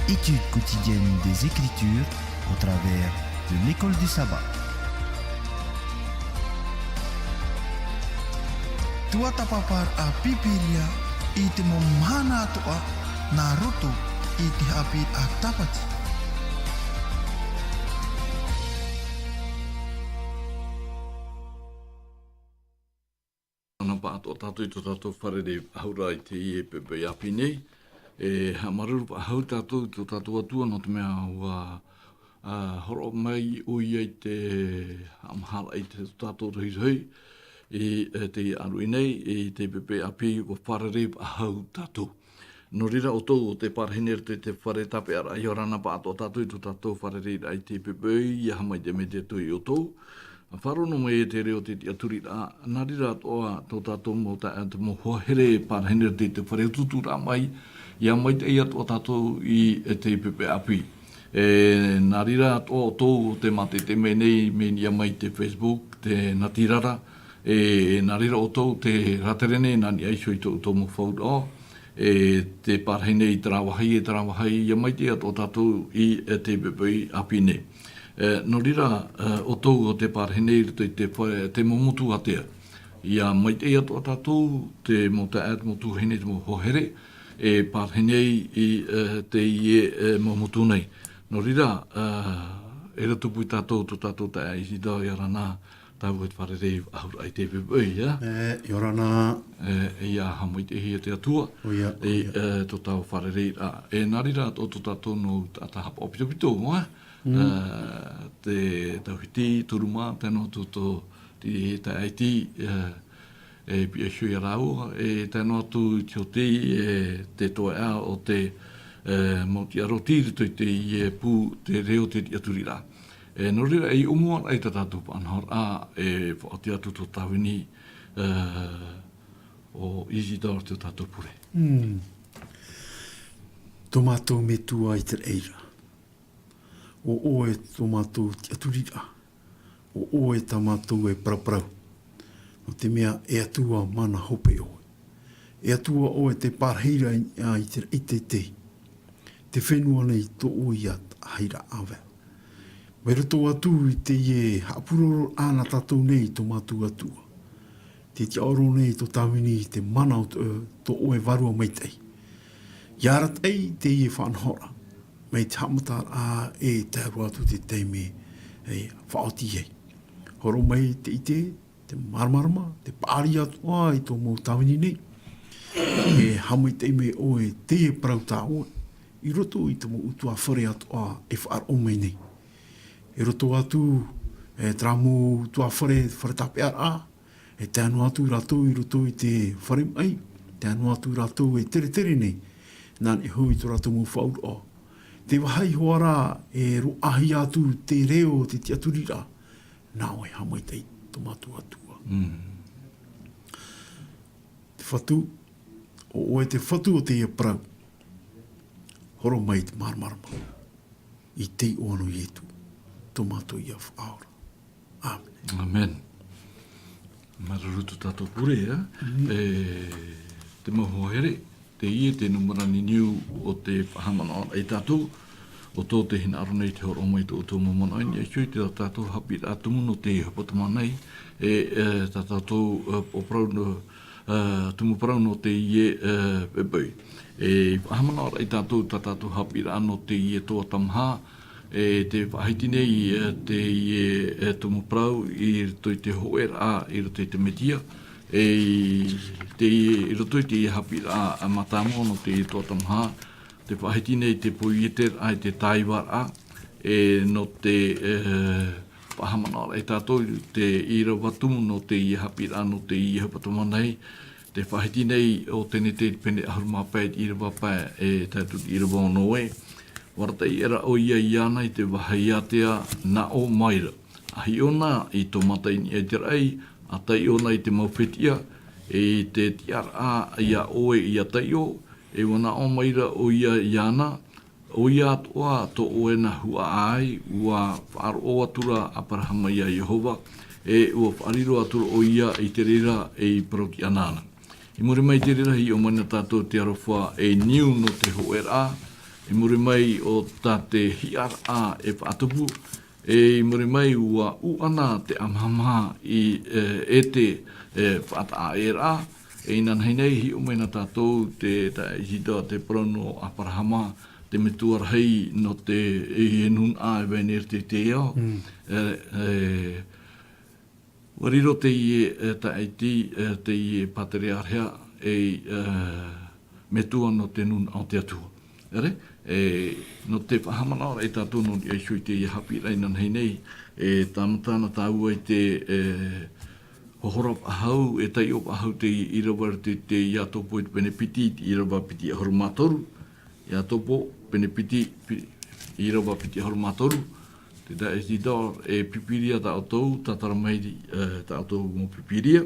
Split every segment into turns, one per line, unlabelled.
Étude quotidienne des Écritures au travers de l'école du sabbat.
Tua tapapar a pipiria i te momana toa na roto i te hapi a tapati.
Ana pa ato tātou i tō tātou wharere haura i te i e pepe api nei. Ha maruru pa hau tātou i tō tātou atua no te mea ua horo mai ui ai te amhala i te tātou rei i te aru i nei i te pepe api o wharere pa hau tātou. No rira o tō te parhenere te whare tape ara i orana pa ato tātou i tō tātou wharere i te pepe i hamai te me te tui o tō. A wharono mai e te reo te aturi rā, nā rira toa tō tātou mō te mō hohere parhenere te whare tutu rā mai, ia mai te ia tō tātou i te pepe api. Nā rira toa o tō te mate te menei, ia mai te Facebook, te Natirara, nā rira o tō te raterene, nani aisho i tō mō whaura, te parhenere i tarawahai, ia mai te ia tō tātou i te pepe api nei. No rira o tōu o te parhenei te momutu atea. Ia mai te ia tō tātou te mo te ēt motu hene te mo hohere parhenei i te ie momutu nei. No rira e ratupu i tātou tō tātou te aisi tau i arana tau e te wharerei ahura i te pepei, ia?
I arana.
Ia hamai te hia te atua. Tō tau wharerei rā. Nā rira tō tātou no atahapa o pito, te tauhiti, turuma, tēnō tō te aiti, pia shui arau, tēnō atu tio te toa ea o te mauti arotiri tui te pū te reo te aturi rā. No rira ei umua ai ta tātou panahor whaoti atu tō tawini o Isidore te tātou pure.
Tō mātou me tua i te eira. O oe tō mātou te aturira. O oe tā mātou e praprau. No te mea e atua mana hope oe. E atua oe te parheira i te itete. Te whenua nei tō oi at haira awe. Mai roto atu i te ie hapuroro ana tātou nei tō mātou atua. Te te oro nei tō tāwini te mana o tō oe varua maitei. Iarat ei te ie whanhora. Mai te hamata e te aruatu te teime whaoti ei. Horo mai te ite, te marmarama, te pāri atua i tō mō tawini nei. Hamai teime oe te e parauta oe. I roto i te mō utua whare atua e whaar o mai nei. E roto atu tra mō utua whare tape ara. Te anu atu rato i roto i te whare mai. Te anu atu rato e tere nei. Nāne hui tō rato mō whaur o. Te wahai hoara e ro ahi atu te reo te aturira. Nā oi hamai tei tō mātua atua. Te whatu, o oe te whatu o te ia prau. Horo mai te marmarama. I te oano ietu. Tō mātua ia whaora. Amen.
Amen. Mararutu tātou pure, te mahohere. Te ie te numarani niu o te whahamana ai tātou, o tō te hina aro nei te horo mai tō tō mamana ai, e shui te tātou hapi atumu no te hapatama nei, tātou o prau no, tumu prau no te ie pepei. Whahamana ai tātou hapi no te ie tō tamha, te whahiti nei te ie tumu prau i tō te hoera i roto te metia, te roto i te hapi a matamo no te tōtamha, te whahiti nei te puieter ai te taiwara, no te pahamana ai tātou, te ira watumu no te hapi no te hapatama nei, te whahiti nei o tene te pene ahurumapai ira wapai tātou ira wanoe, warata i era o ia iana i te wahaiatea na o maira. Ahi ona i tō matai ni e te rei, a tai ona i te mauwhetia, te tiara ia oe ia tai o, wana o maira o ia iana, o ia atoa tō oe na hua ai, ua whaaro o atura aparahama ia Jehova, ua whaariro atura o ia i te rira parauti anana. I more mai te rira hi o mana tātou te arowha niu no te hoera, I muri mai o tate hiara e whaatupu, i muri mai ua uana te amhamaha i te whaata era, e inan heinei hi umaina tātou te hida te prono aparahama, te metuar hei no te enun a e venir te ao. Wariro te ie taiti te ie patriarhia e metua no te nun au te atua. Ere? No te whahamana ora e tātou no i aishui te i hapi reinan hei nei, tāmatana tāua i te hohorap ahau, e tai op ahau te irawar te iatopo i te penepiti, irawa piti ahoru mātoru, iatopo penepiti irawa piti ahoru mātoru, te da e tidor e pipiria ta autou, tatara mai ta autou mo pipiria.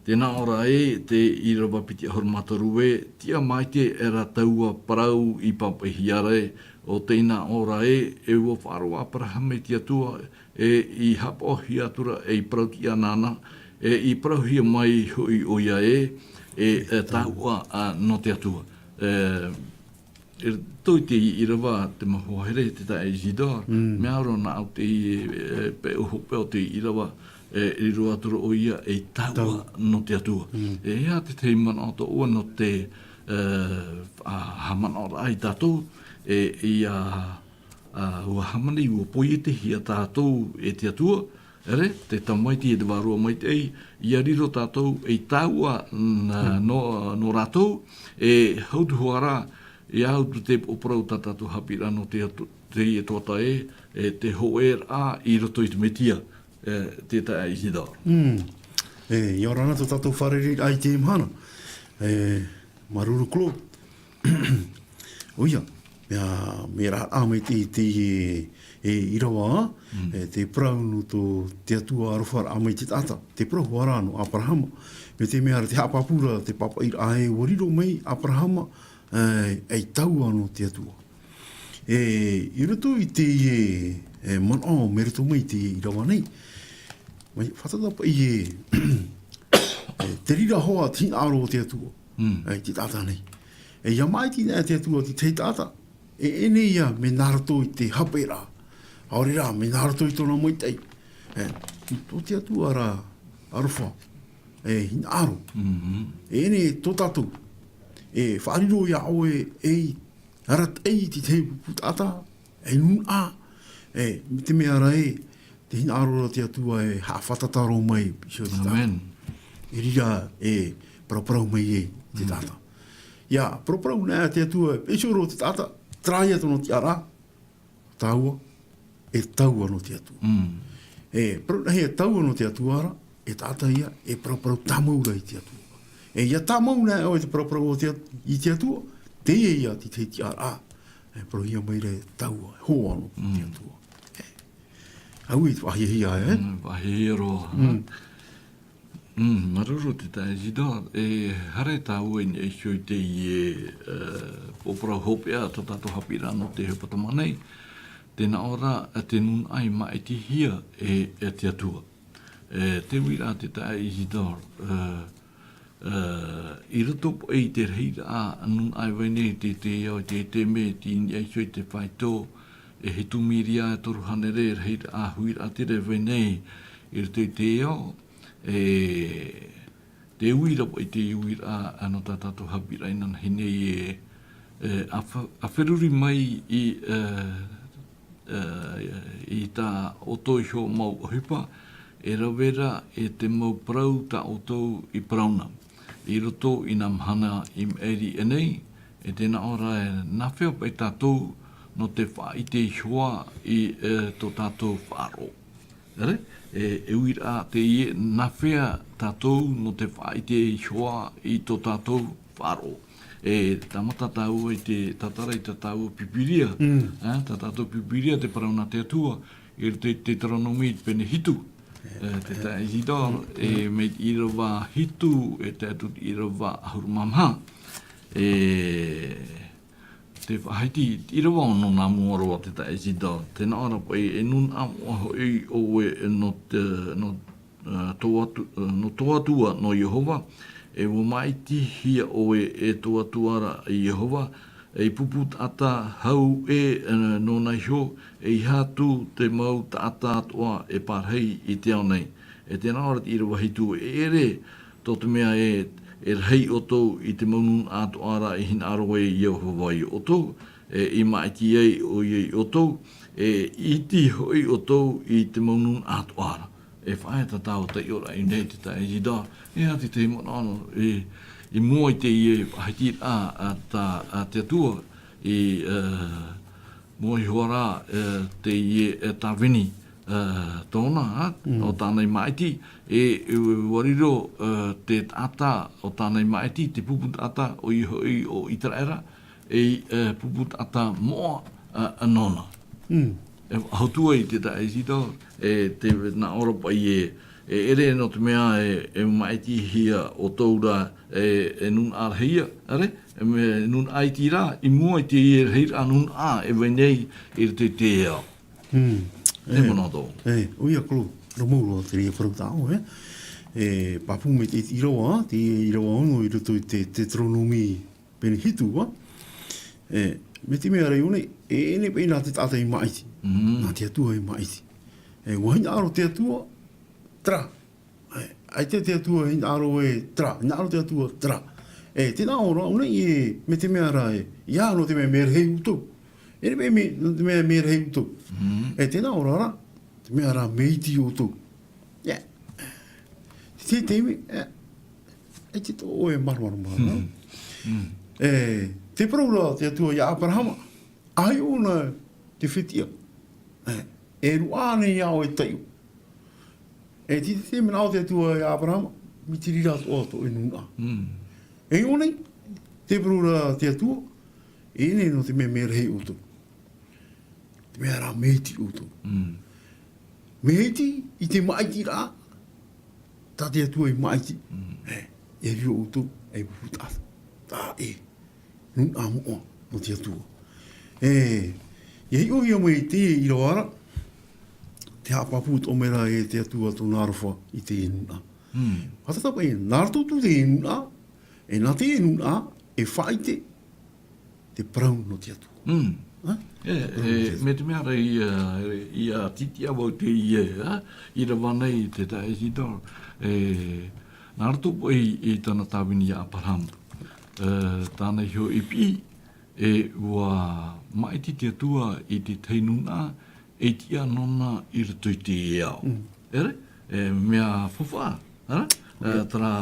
Tēnā ora te irawa piti ahoru mātoru tia mai te era taua parau i papahiare, o tēnā ora e ua wharoa aparahame ti atua, i hapo hi atura e i parauti anana, i parauhia mai hui o ia taua no te atua. Toi te irawa te mahohere te tae Isidore, mea aro na au te pe uhope o te irawa i roa atura o ia taua no te atua. Ea te te mana o ua no te hamana ora ai tātou, ia ua hamani ua poi te hia tātou te atua, ere, te tamaiti te warua mai te ia riro tātou taua no rātou, hautuhuara, e autu te oprau tātou hapira no te i tōta te hoer i roto i te metia, te tae Isidore.
I orana tō tātou whareri ai te imhana, maruru klo. Oia, mea rā āmei te irawa, te praunu tō te atua arwhara āmei te tata, te prahu arano, Abrahama. Me te mea te hapapura, te papa i ae wariro mai, Abrahama, ei tau anō te atua. I roto i te mana o me roto mai te irawa nei, mai whatatapa i te rira hoa tina aro te atua, te tata nei. Ia mai tina te atua te tata, ene ia me narato i te hapera, aore rā, me narato i tōna moitei. Tō te atua rā, arwha, hina aro, ene tō tātou, whaariro ia oe arat te te putata, nun a, me te mea ra te hina arora te atua hawhatataro mai,
Amen.
E rira paraparau mai te tata. Ia, paraparau nea te atua, soro te tata, traia tono te ara, taua, taua no te atua. Parauna hea taua no te atua ara, tata ia, paraparau tamaura i te atua. Ia tamau nea o te paraparau i te atua, te ia te ara, pero ia mai re taua, hoa no te atua. Au i te wahihia,
Wahihia roa. Maruru te tae Isidore, hare tāua i eisoi te poparau hopea, tō tātou hapira no te hepatamanei, tēnā ora te nun ai mai te hia te atua. Te wira te tae Isidore, i roto po te reira nun ai waine te au te me tini eisoi te whaitō, he tumiria toru hanere reira huira te re waine i roto te au, te uira po te uira ano tātou hapira inan hinei a wheruri mai i tā otoiho mau hipa, rawera te mau prau tā otou i prauna. I roto i nā mhana i eri enei, tēnā ora nā whea pai tātou no te wha i te hua i tō tātou whāro. Ere? Uira te ie nā whea tātou no te wha i te hua i tō tātou whāro. Tamata tāu i te tatara i te tāu pipiria, tā tātou pipiria te parauna te atua, i te taronomi pene hitu. Te tae Isidore, me irawa hitu, te atu irawa ahurumamha. Te whaiti, irawa ono nā muaroa te tae Isidore. Tēnā ora pai, nun amu aho i oe no toatua no Yehova, ua mai ti hia oe toatuara i Yehova, e pupu tata hau no nai ho, e hatu te mau tata atoa e parhei i te au nei. E tēnā ora i rawa hitu e ere, tō te mea e rei o tō i te maunun atoa ara i hin aroe i au Hawaii o tō, i maiti ei o iei o tō, e iti hoi o tō i te maunun atoa ara. E whae ta tau te ora i nei te tae i da, e ati te imona ano, i mua i te i haiti a te atua i mua i hoara te i tawini tōna o tānei maiti e wariro te tata o tānei maiti, te pupu tata o i hoi o Itaraera e pupu tata moa anona. E hautua i te tae i tau e te na oropa i ere no te mea e maiti hia o tōura e nun arheia, are? E nun aiti rā, i mua i te i reira nun a e wenei i te te ao. Te mana tō.
Oia kolo, ramuro te rea wharau tāo, e papu me te irawa, te irawa ono i roto i te tronomi pene hitu, me te mea rei one, e ene pēnā te tātai maiti, nā te atua i maiti. E wahina aro te atua, tra. Ai te atua hina aro e tra, hina aro te atua tra. E tēnā ora, one i me te mea rai, ia no te mea mea rei utou. Ene me te mea mea rei utou. E tēnā ora ra, te mea ra meiti utou. Te teime, e te tō e maruarumara. Te praura te atua i Abrahama, ai ona te whitia. E ruane i ao e taiu. E ti te mena o te atua i Abrahama, mi te rira o to e nuna. E onei, te praura te atua, e ne no te mea mea rei uto. Te mea rā meiti uto. Meiti i te maiti rā, tā te atua i maiti. E rio uto, e puputata. Tā e. Nuna moa no te atua. E hei ohi o mei te i rawara, te hapaput o mera e te atua tō nārawha i te nuna. Hatatapa e nārtotu te nuna, e nā te nuna, e whaite te prau no te atua.
Me te mea rei i a titi awau te i rawanei te tae si tau. Nārtopu i tana tāwini i Abraham. Tāna hio i pi, e ua maiti te atua i te teinuna, e ti anona i rato i te iau. Ere? Mea whawha, ara? Tara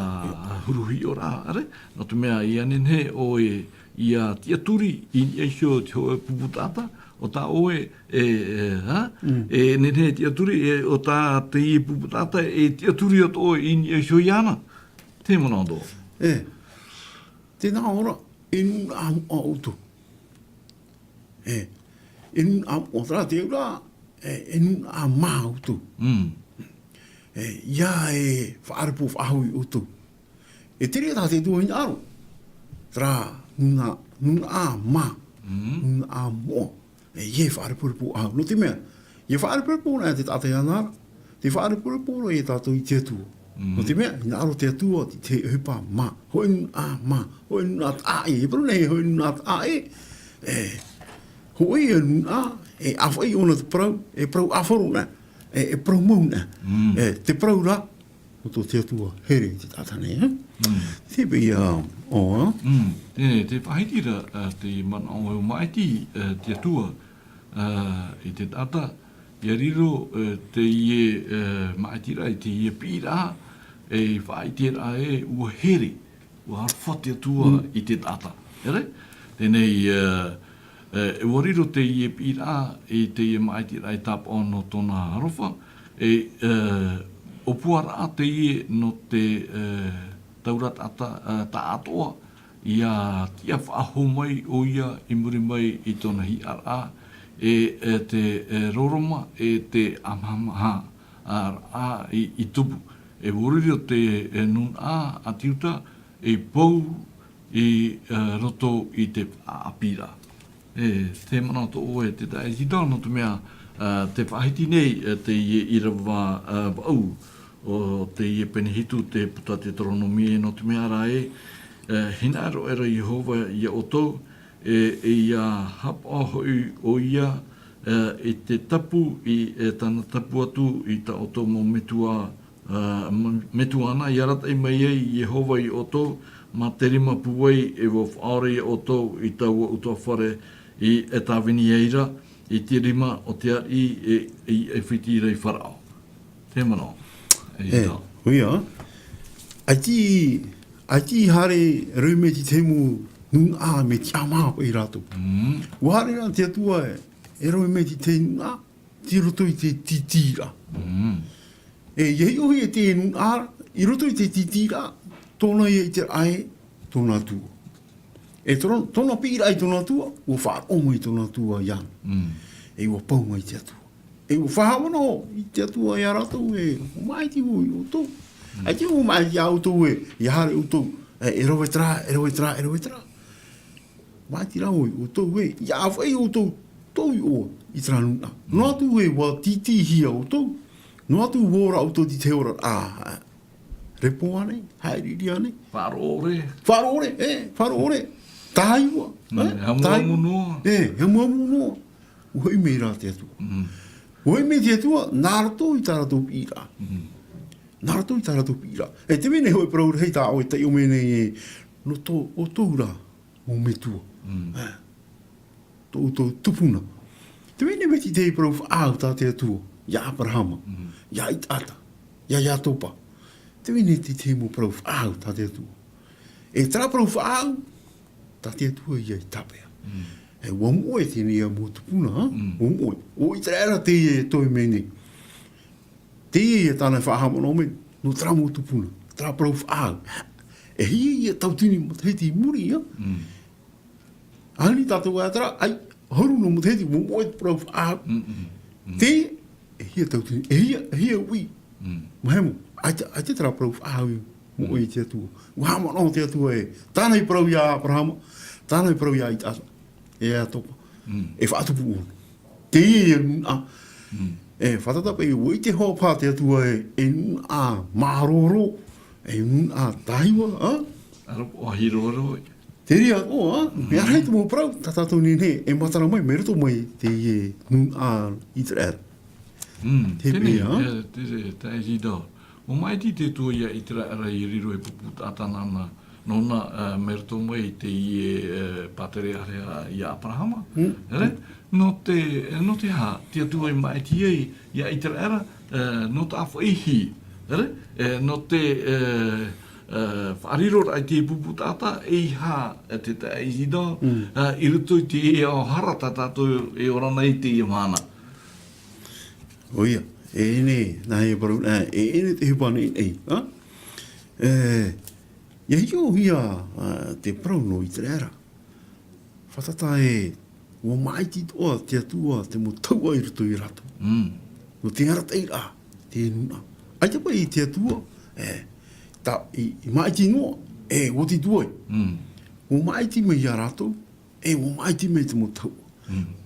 huruhi o rā, are? No te mea i anenhe o i a tia turi i eisho te hoe puputata, o tā oe e nenhe tia turi o tā te i puputata e tia turi o tō i eisho i ana. Te mana tō.
Tēnā ora, e nuna amu a utu. E nuna amu o tara te ura, e nuna a mā utu. Ia e whaarepo whahui utu. E tere tā te tua hina aro. Tara nuna a mā, nuna a moa. E ie whaarepo au. No te mea, ie whaarepo na te tātai anara, te whaarepo e tātou i te atua. No te mea, hina aro te atua, te hupa mā. Hoi nuna a mā, hoi nuna a e paru nei, hoi nuna a e. Hoi e nuna a, e awhai ona te prau, e prau awharu na, e prau mau na. Te prau ra, o tō te atua here te tātane. Te pei o.
Te whahitira te mana o maiti te atua i te tata, ia riro te ie maitira i te ie pira, e whaitira e ua here, ua harwhate atua i te tata. Ere? Tēnei, e wariro te ie pira i te ie maitira i tapa ono tōna harofa, o puara te ie no te tauratata ta atoa, ia tia whaaho mai o ia i muri mai i tōna hi ara, te roroma, te amamaha i tupu. E wariro te nun a tiuta, e pou i roto i te apira. Te mana to oe te tae zidau no te mea te whahiti nei te i rawa au o te i penehitu te puta te tronomi no te mea rae. Hina ero era Jehova i o tau ia hapa hoi o ia e te tapu i tana tapu atu i ta oto mo metua metuana i arata i mai ei Jehova i oto ma te rima puwei e wo whaore i oto i tau utoa whare i e tāwini eira i te rima o te ari e whiti rei wharao. Te mano.
Huia. Ai ti hare reume ti temu nun a me ti ama o i rato. Wahare na te atua e reume ti te nun a ti roto i te titira. E iei ohi e te nun a i roto i te titira tōna i te ae tōna tua. E tōna pira ai tōna tua, ua whaongo i tōna tua ian. E ua paunga i te atua. E ua whahawana i te atua i aratou e mai ti hui o tō. Ai te ua mai i au tō i hare o tō. E rowe tra. Mai ti rau o tō e, i awhai o tō, tō i o i tranuna. No atu e wa titi hia o tō. No atu wōra o tō ti te ora. Repo ane, haeriri ane. Wharoore. Tāiwa.
Hamuamunua.
Hamuamunua. Uhoi mei rā te atua. Uhoi mei te atua, nārato i tārato pira. Nārato i tārato pira. E te mene hoi praura hei tā o e tai o mene e no tō o tōura o me tua. Tō tupuna. Te mene meti te praura whaau tā te atua. Ia Abrahama. Ia Itata. Ia Topa. Te mene te mo praura whaau tā te atua. E tra praura whaau tā te atua ia i tapea. E ua moe tēne ia mō tupuna, ha? Ua moe. O i tērā te ia e toi mene. Te ia tāna whahama no mene. No tra mō tupuna. Tra prau whaau. E hia ia tautini mo te heti muri, ha? Ani tātou a tra, ai, horu no mo te heti, mo moe prau whaau. Te ia, e hia tautini, e hia ui. Mahemo, ai te tra prau whaau mo i te atua. Wahama no te atua e. Tāna i prau ia Abrahama, tāna i prau ia Itata. E a topa. E whaatupu ono. Te ia nuna. E whatatapa e ui te hoa pā te atua e nuna maroro. E nuna taiwa.
Arapo ahiroro.
Te ria o, me arhei te mō prau. Tatatou ni ne, e matara mai, me roto mai te ia nuna i te era. Te pia, ha?
Te e zidao. O mai te tua ia i te era i riro e pupu tātanana. Nona merto mai te i patere area i Abrahama. No te ha, te atua i mai ti ei, ia i te era, no te awha ihi. No te whariro ai te pupu tata, e ha te i zida, i ruto i te e o harata tātou e orana i te i mana.
Oia, e ne, nahi e paru, e ne te hupane ei, ha? Ia hio hia te prauno i te era. Whatata e ua maiti toa te atua te mo taua i ruto i rato. No te arata i rā, te nuna. Ai te pai i te atua, i maiti noa, o te tuai. Ua maiti me i a rato, ua maiti me te mo taua.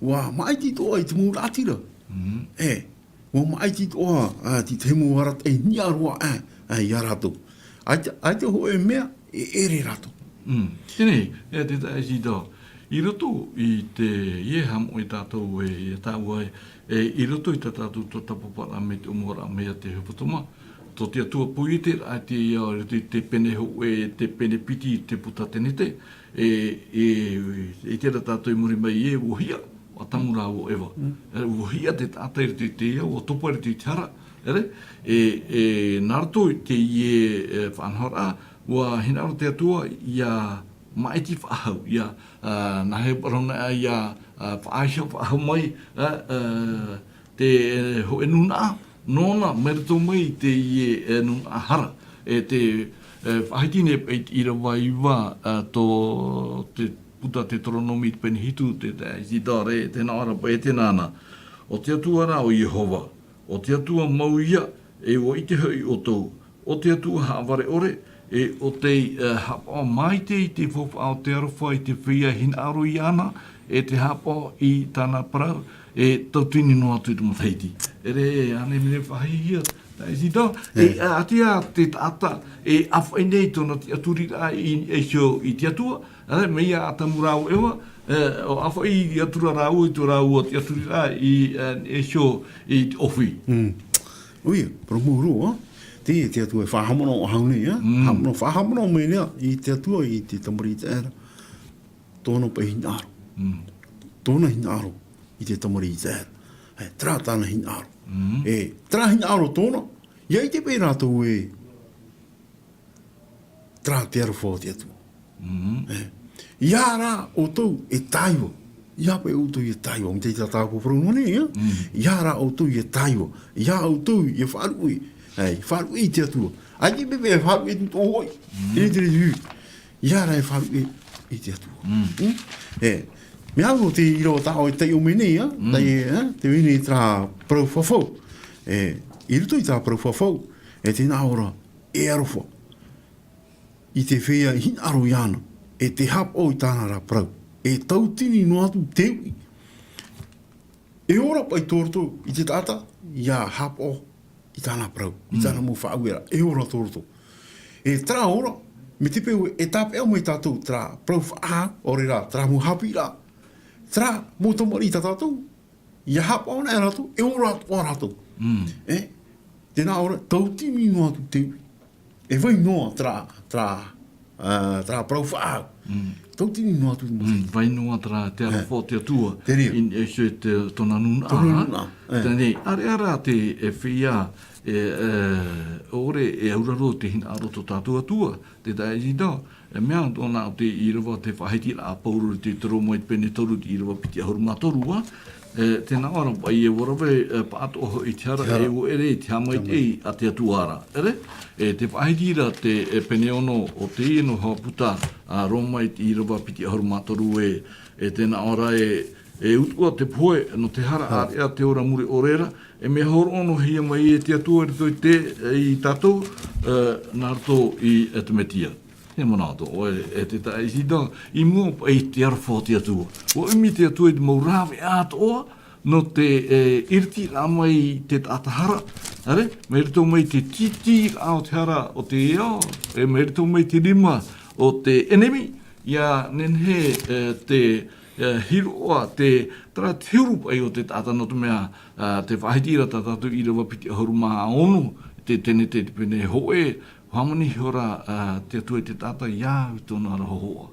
Ua maiti toa i te mo ratira. Ua maiti toa te mo arata e niarua i a rato. Ai te hoe mea, e ere rato.
Tēnei, te tae si tau. I roto i te ieham o i tātou e tāua i roto i tātou to tapapara me te umora mea te hupatoma. To te atua puite, a te ia te pene ho e te pene piti te puta tenete. E tēra tātou i muri mai e uhia, o tamura o ewa. Uhia te tātai te ia, o topa te tiara. Narato te ie whanhora, ua hinaro te atua ia maiti whahau, ia nahe parona ia whaahia whahau mai, te hoe nuna, nona merito mai te ie nuna hara, te whahitine i rawa iwa te puta te toronomi te penihitu, te zidare, te naara pa e te nana, o te atua rā o Jehova. O te atua mau ia, e o i te hui o tau. O te atua haaware ore, o te hapa mai te i te whopa o te arofa i te whia hina aro i ana, te hapa i tāna parau, tautini no atu i te mawhaiti. Ane mene whahihia, tai si tau. Atea te tata, awhainei tōna te aturi i te atua, Ara, me ia atamurau ewa, o awha i atura rau i tu rau o te aturi rā i sio i te ofi.
Ui, promuru, te atua e whahamana o haunei, whahamana o mea i te atua i te tamari te era. Tōna pa hina aro. Tōna hina aro i te tamari te era. Tra tāna hina aro. Tra hina aro tōna, iai te pē rātou e tra te arawha te atua. Ia rā o tau e taiwa. Ia pe o tau e taiwa. Mte i tātāko prunone, ia rā o tau e taiwa. Ia o tau e wharui. Wharui te atua. Ai pepe e wharui e tō hoi. E te rehu. Ia rā e wharui e te atua. Me hau te iro tāo e tei o mene, te mene tra prau whawhau. I ruto i tā prau whawhau. E te nā ora e arofa. I te whea hin aro iana. E te hap o i tāna rā prau. E tautini no atu teui. E ora pai tōrto i te tata, ia hap o i tāna prau. I tāna mo whaauera. E ora tōrto. E tra ora, me te peo e tāpe au mai tātou tra prau whaa, ore rā, tra mo hapi rā. Tra mo tomari tā tātou. Ia hap o nā rātou, e ora o rātou. Tēnā ora, tautini no atu teui. E vai noa tra prau whaa. Tautini noa tu mo.
Vai noa tra te arawha te atua.
Te rio.
E se te tona nuna.
Tona nuna.
Tēnei, are te e whia ore e auraro te hina aro to tātua atua. Te tae zida. E mea tōna o te irawa te whahiti a pauru te toromo i pene toru te irawa piti ahuruma torua. Tēnā ora pai e warawe paato oho i te hara e o ere te hamai tei a te atuara. Te whahitira te pene ono o te ino haputa a Roma i te irawa piti ahuruma toru tēnā ora e utua te poe no te hara a rea te ora muri orera. E me horo ono hia mai e te atua i tātou nā rato i te metia. He manato, e te tae sida, I mua pa i te arawha te atua. O imi te atua i te maurawe atoa, no te irti rā mai te tātahara, me rito mai te titi rā o te hara o te ea, me rito mai te rima o te enemi, ia nenhe te hiroa, te tara te hiru pai o te tāta no te mea, te whahitira tātatu I rawa piti ahuruma a onu, te tene te pene hoe, Hamani hora te atua te tata ia tōna ara hoa.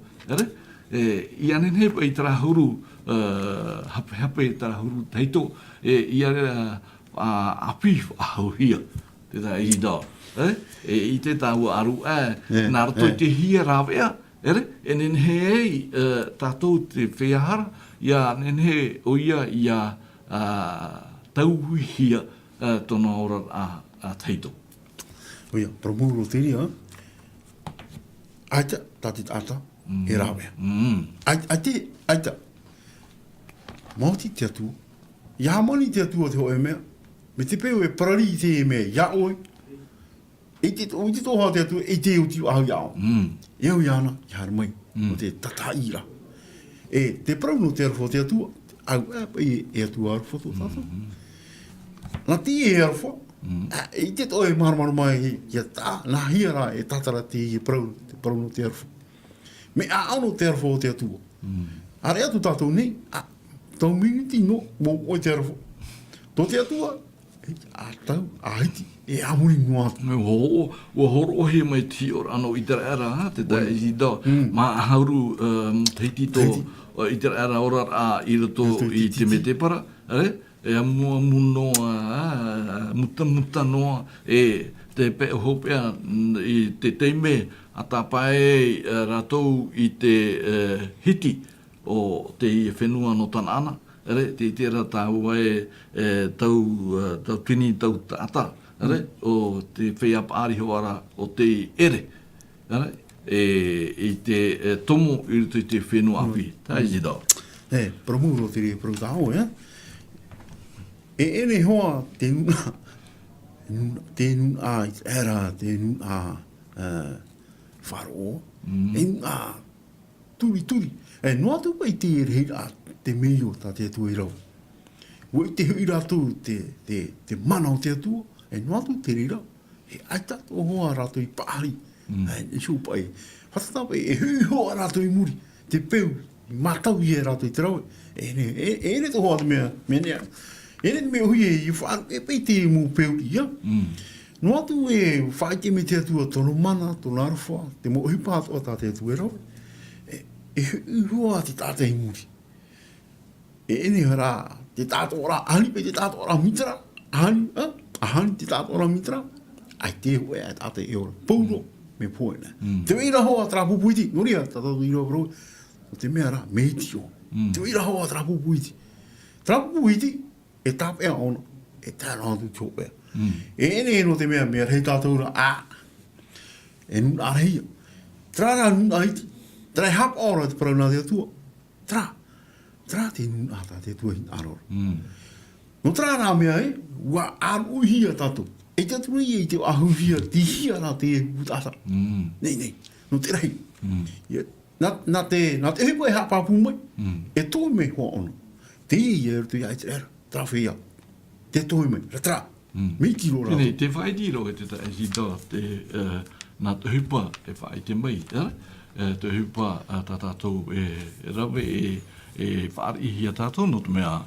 I anen hepa I tara huru, hape tara huru teito, I are api ahu hia, te tā I da. I te tā ua aru nā rato te hia rāwea, enen he tātou te wheahara, ia nen he o ia tauhui hia tōna ora a teito.
Oia, promuru te ria. Aita, tati tata, e rāwea. Aita. Mauti te atua. Ia mani te atua te hoe mea. Me te peo e parari I te e mea. Ia oi. I te toha te atua, e te uti ahu iao. E au iana, I hara mai. O te tata ira. E te parau no te arwha te atua. Au e atua arwha tō tata. Nā ti e arwha. I te toi marumaru mai ia tā, nā hia rā e tatara te parau no te arwha. Me a ano te arwha o te atua. Are atu tātou nei, tau miniti no, mō oi te arwha. Tō te atua, a tau, a hiti, e amuri no atu.
Ua horo ohi mai ti or ano I tera era, te tae I da, ma hauru te hiti tō I tera era ora a I rato I te me te para, e mua munoa, muta noa, e te pe hopea I te teime a tapae ratou I te hiti o te whenua no tana ana, te tera tāua tau tini tau tata, o te whea paari hoara o te ere, I te tomo I te whenua api, tai zida.
Promuru te rea prau tāo, E ene hoa te nuna a era, te nuna a wharo, e nuna turi. E noa tu pai te rei a te meio ta te atua I rau. Woi te hui rātou te mana o te atua, e noa tu te rei rau. E aita tō hoa rātou I pāri. E sū pai. Whatata pai e hui hoa rātou I muri. te peu, matau i e rato i te rau. E ne to hoa te mea, mea. E ne te mea hui e whaan, e pei te mu peu i ia. No atu e whai te me te atua tono mana, tono arwha, te mo hipa atua tā te atua e rau. E hua te tātai muri. E ene hara, te tātou ora, ahani pe te tātou ora mitra, ahani te tātou ora mitra, ai te hoe ai tātai e ora, pauro me poena. Te weira hoa trapu puiti, noria, tātou iro bro, o te mea ra, meiti o. Te weira hoa trapu puiti. Trapu puiti, e tāpea ona, e tāna atu tōpea. E ene no te mea rei tātou ra, e nun areia. Trara nun aiti, trai hap ora te parauna te atua. Tra te nun ata te atua hin arora. No trara mea wa aru hia tātou. E te atua i te ahu hia, ti hia na te utata. Nei, no te rei. Na te hipo e hapapu mai, e tō me hoa ono. Te i e rutu i aite era, tra whia. Te tō mai, ra mei kilo rā.
Te whaidiro e te taihida, nā te hupa e whai te mai, te hupa tā tātou e rawe e whaari hia tātou, no te mea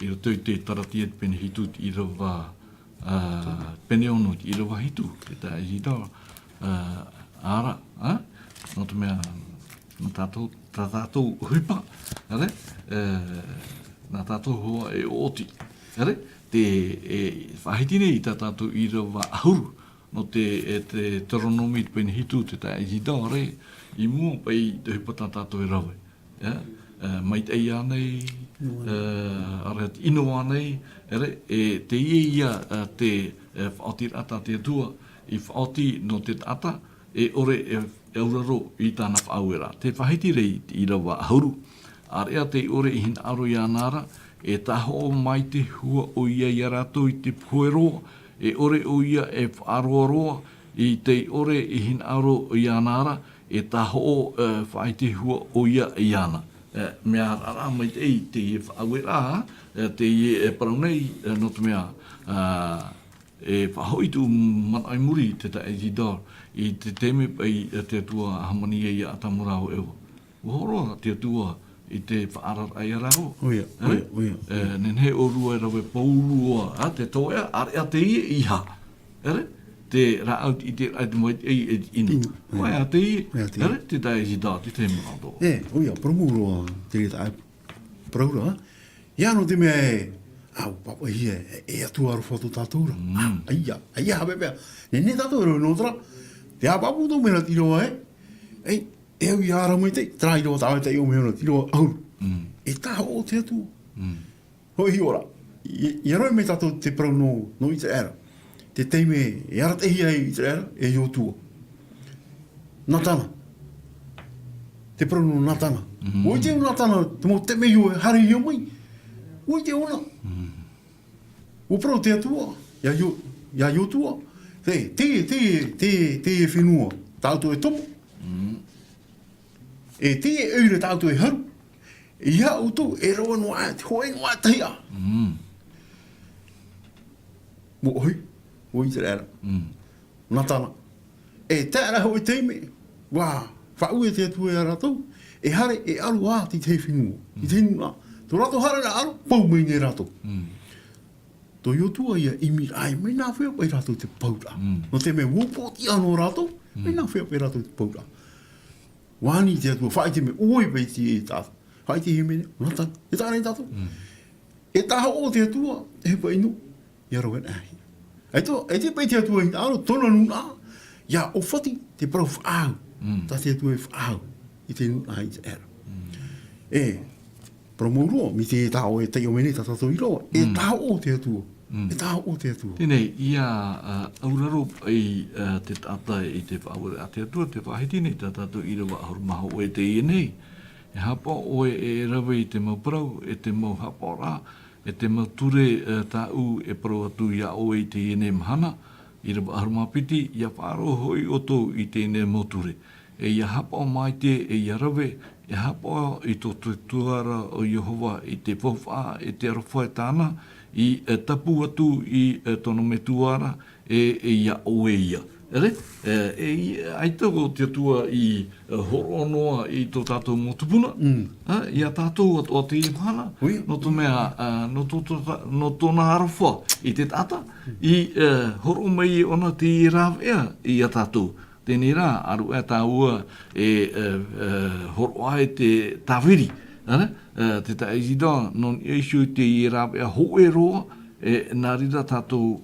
i rato te tarati e pene hitu i rawa pene ono i rawa hitu, te taihida, ara, no te mea tā tātou hupa, nā tātou hoa e oti, te whahitine i tā tātou i rawa ahuru, no te toronomi te pene hitu, te taihida, i mua pai te hupa tā tātou e rawe. Mai te ia nei, te inoa nei, te ia te whaoti rata te atua, i whaoti no te tata, e ore e auraro i tāna whaauera. Te whahitire i rawa ahuru, area te ore i hin aro i anara, e taho mai te hua o ia i arato i te pueroa, e ore o ia e whaaroaroa, i te ore i hin aro i anara, e taho whai te hua o ia i ana. Mea rara mai te ei, te i whaauera, te i e paraunei, no te mea, e whahoitu manai muri te ta e jidar, i te teme pai te atua hamani e i atamurao ewa. Uhoroa te atua, i te whaarar ai arao.
Oia.
Nen he orua e rawe paurua, te toea, area te iha. Te raut i te aitumoit e inu. Koe a te te tae si da, te te marato.
Oia, promuro te tae praura. Ia no te mea au, papa hia, e atua aru whatu tātura. Aia, hapepea. Ne tātura no tra, te apapu tō mena tiroa e au i ara mai te, tra i roa tāwe te i o mena tiroa auru. E tā o te atua. Hoi ora, i aroi me tātou te prau no i te era. Te teime, e ara te hia i te era, e i o tua. Natana. Te prau no natana. Oi te o natana, te mo te mei o hari i o mai. Oi te ona. O prau te atua, ia i o tua. Te e whenua, tātou e tomo. E te e eure tātou e haru. Ia o tō, e roa noa, te hoe noa tahia. Mo oi te rera. Natana. E tēra hoi teime, wā, whaue te atua e aratou, e hare e aru āti te whenua. I te nuna. Tō rato hare na aru, pau mai ne rato. Tō iotua ia imi ai, mai nā whea pai rato te paura. No te me wopoti anō rato, mai nā whea pai rato te paura. Wāni te atua, whai te me oi pai ti e tātou. Whai te himene, natana, e tāne tātou. E taha o te atua, e hepa inu, i arowen ahi. E te pai te atua i aro, tona nuna, ia o whati te parau whaau. Tā te atua e whaau, i te nuna i te era. E, promourua, mi te tāo e tei o mene tātou i roa, e tāo o te atua. E tāo o te atua.
Tēnei, ia auraro i te tata i te whaure a te atua, te whahitine, tā tātou i rawa ahuru maho o e te ienei. E hapa oe e rawe i te mau parau, e te mau hapa rā, e te mau ture tā u e parau atu ia oe i te ienei mahana, i rawa ahuru mapiti, ia whaaro hoi oto i te ienei mau ture. E ia hapa o mai te, e ia rawe, e hapa i tō tuara o Yehova i te whawha, e te arawha e tāna, i tapu atu i tono me tuara, e ia oe ia. Ere? Ai toko te tua I horonoa I tō tātou motupuna. I a tātou o te imahana. No tō mea, no tōna harawha I te tata. I horo mai ona te I rāwea I a tātou. Tēnei rā, aru e tā ua horo ai te tāwiri. Te tā ezidoa, non eishu te I rāwea hoe roa, nā rira tātou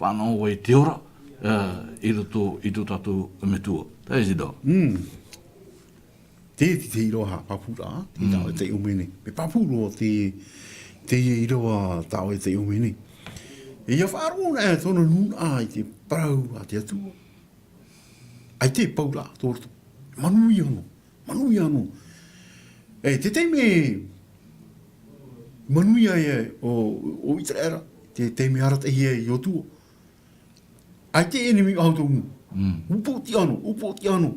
whanau e te ora. I tō tātou metua. Tā ezidoa.
Te iroha papura, te tau e te umene. Me papuro te iroha tau e te umene. E ia whaarona e tōna nuna I te parau a te atua. Ai te paula, tōrto. Manui anō. E te teime manui ai o Israela, te teime aratahi e I o tua. Ai te enemi au tōmu. Upoti ano.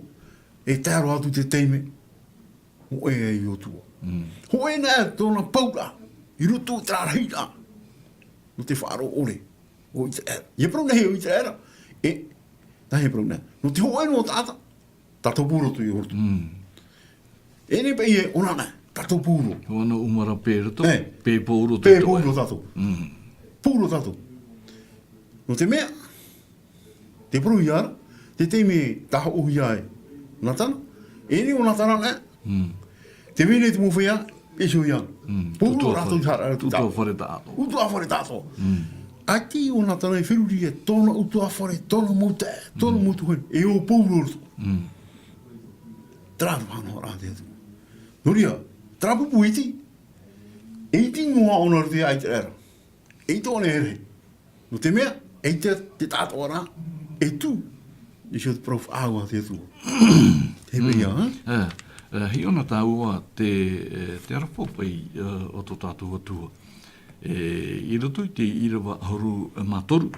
E tāro atu te teime. Ho e I o tua. Ho e nā tōna paula. I ruto I trārahira. No te whaaro ore. O Israela. Ia prauna he o Israela. Nā he prauna. No te ho e no tāta. Tātou pūro tu I hortu. Ene pe e onana. Tātou pūro.
Hoana umara pērato. Pē pūro
tātou. Pē pūro tātou. Pūro tātou. No te mea. Te puru iara, te teime taha uhi ai. Natana, eni o natana ne. Te mene te mowhea, peso iara. Puru rato I hara.
Utua whare tāto.
Utua whare tāto. Aki o natana I whiruri e tōna utua whare, tōna mute, tōna mutu hoi. E o pūru urto. Trātu whanau rā te atu. Noria, trapupu iti. Eiti ngoa ona rute ai te era. Eito ane ere. No te mea, eite te tātua rā. E tu, I should prof awa te tu. Te mea, ha?
Hi ona tāua te arapopai o tō tātou atua. I roto I te irawa horu mātoru.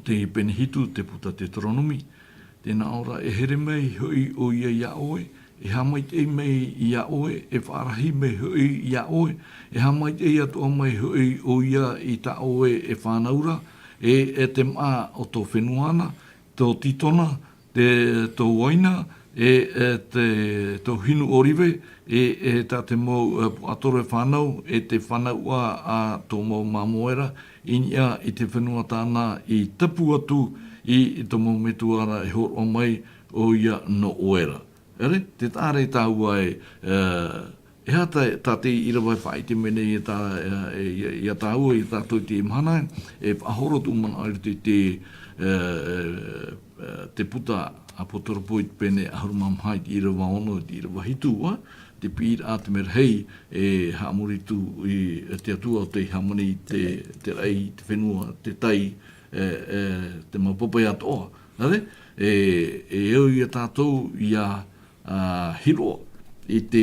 Te penehitu, te puta te tronomi. Tēnā ora e here mei hui o ia oe. E hamai te mei ia oe. E whaarahi mei hui ia oe. E hamai te atua mei hui o ia I ta oe e whānaura. E te maa o tō whenuana, tō titona, tō waina, tō hinu oriwe, tā te mō atore whanau, te whanaua a tō mō mamoera, inia I te whenua tāna I tapu atu I tō mō metuara e horo mai o ia no oera. Ere, te tāre tāua e hata tā te irawai whai te mene I a tāua I tātou te imhana e whahoro tu mana ai te puta a potoropo I pene ahurumam hai te irawa ono te irawa hitua te pīr a te merhei e haamuritu I te atua o te hamani te rei, te whenua, te tai te maupapai atoa. E eo I a tātou I a hiroa I te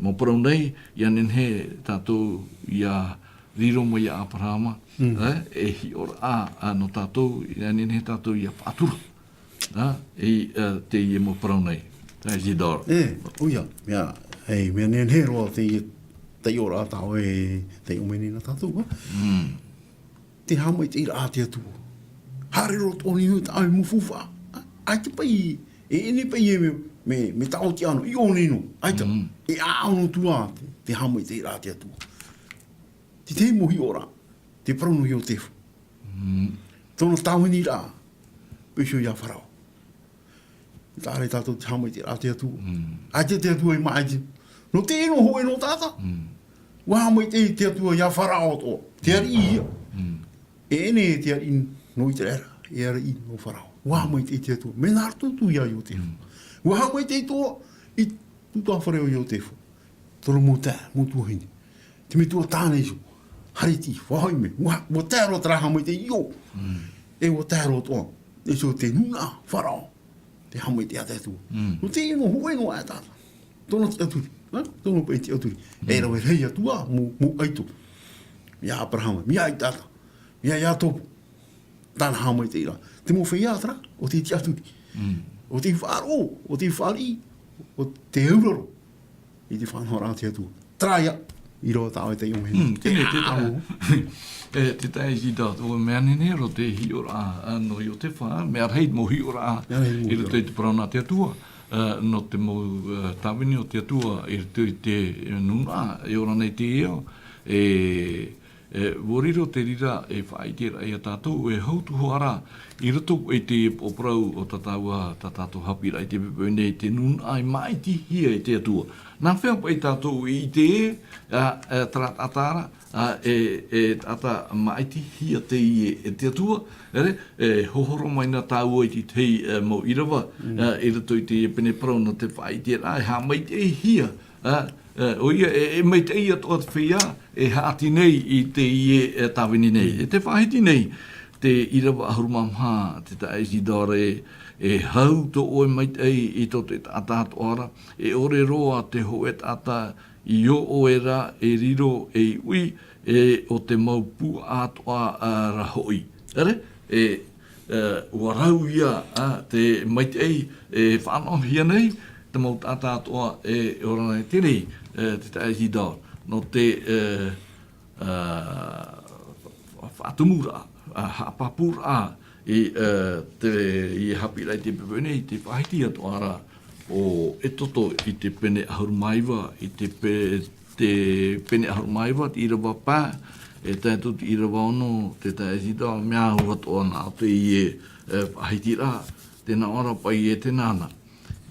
mōparau nei, I anenhe tātou I a riro mai a aparama, e hi ora no tātou, I anenhe tātou I a whātura, te I mōparau nei. Tā e zidora.
Uia, mea nenhe roa te ora tāo e te umeni na tātou. Te hamai te ira a te atu. Hare ro tōni hui tāo I mufuwha. Ai te pai, ene pai me tau te ano, I o nino, aita, e aono tua te hamai te ira te atua. Te te mohi ora, te prauno I o tefu. Tōna tāwini rā, peso I a wharau. Tāre tātou te hamai te ira te atua. Aita te atua I maaiti. No te eno hoe no tāta. Wa hamai te atua I a wharau to. Te ari ia. E ene te ari no I te era, e ari no wharau. Wa hamai te atua. Me nār tūtu ia I o tefu. Wa mai te to I tuta whareo I o tefu. Toro mō tū hini. Te me tua tāne iso. Hariti, wahoi me. Wa tēro traha mai te io. E wa tēro toa. E so te nuna wharao. Te hamai te ate tu. No te ino hoi no a tāta. Tōna te aturi. Tōna pai te aturi. E rau e rei atua mō aito. Mia Abrahama. Mia ai tāta. Mia ia topu. Tāna hamai te ira. Te mō whai atra. O te te aturi. O te whāro, o te whāri, o te auraro. I te whanau rā te atua. Traia, I roa tau e te iunga.
Tēnei te tau. Te tai si da, o mea nene ro te hi ora no i o te wha, mea rei mo hi ora i roto i te parana te atua. No te mo tawini o te atua i roto i te nuna, e ora nei te eo. Woriro te rira e whaitera e a tātou e hautu hoara i roto e te oprau o tataua ta tātou hapira i te pepene i te nuna ai mai ti hia i te atua. Nā whea pa i tātou i te trat atara ata maiti hia te i te atua, hohoro mai na tāua i te tei mo irawa, i roto i te pene parau na te whaitera, ha mai te hia, o ia mai te ia toa te whia, haati nei i te ie tawini nei, te whahiti nei, te irawa ahurumamha, te taisi dore, hau to oe mai te i to te atato ara, ore roa te hoe tata i o oera e riro e ui, o te maupu atoa rahoi. Ua rau ia, te mai te whanau hia nei, te mau tata atoa ora nei tere, te taisi dore. No te whatumura, hapapura, i hapirai te pepene, i te whahiti atoa ara o etoto i te pene ahurumaiwa, i te pene ahurumaiwa, te irawa pā, tātou te irawa ono, te taesita, mea hua toa nā te i whahiti rā, tēnā ora pai e te nāna.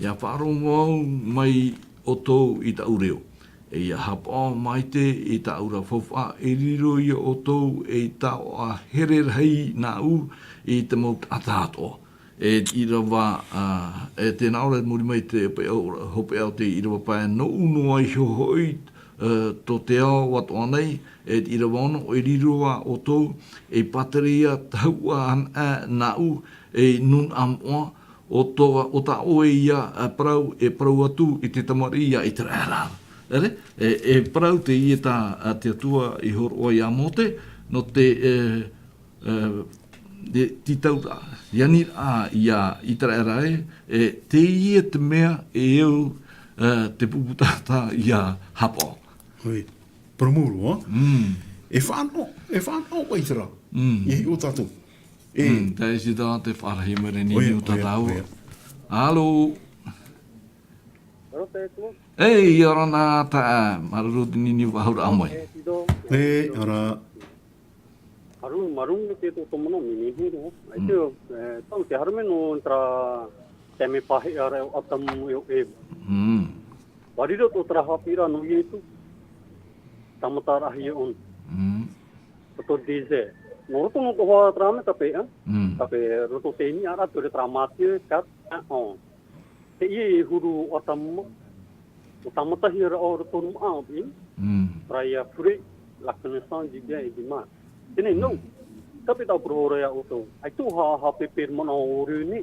Ia whārongo au mai o tōu i ta ureo. Ia hapa mai te i ta ura whawha, e riro ia o tōu e ta o a here rei nā u i te mau atatoa. I rawa, tēnā ora muri mai te hope au te i rawa pai no uno ai hoi to te ao watoa nei, i rawa ono e riroa o tōu e pateria taua nā u e nun amoa o ta oe ia parau e parau atu i te tamari ia i te rērā. Parau te i te atua i horo o ia mote, no te titau iani ia i te rērā te i te mea e eu te puputata ia hapa.
Hoi, paramuru, ha? E whanau waitara, i o tātou.
Tai si tā te wharahi mere ni o tātou. Alo. Ei, ora nā tā, maruru te nini wahura amoi.
Ora.
Marungu te tō tomono mini hiro. Ai te tau te harume no tra te me pahe ara o atamu o e. Wariro tō tra hapira no i etu. Tamata rahi on. Tō deze. No roto no tō hoa tra me tape, tape roto te ni ara tō re tra mātio kat on. Te i huru o atamu. O tamata hira o roto no aapi. Raya fure la connaissance du bien et du mal. Tēnei nau, tape tau prohora o tō. Ai tō ha pepe mana o rūni.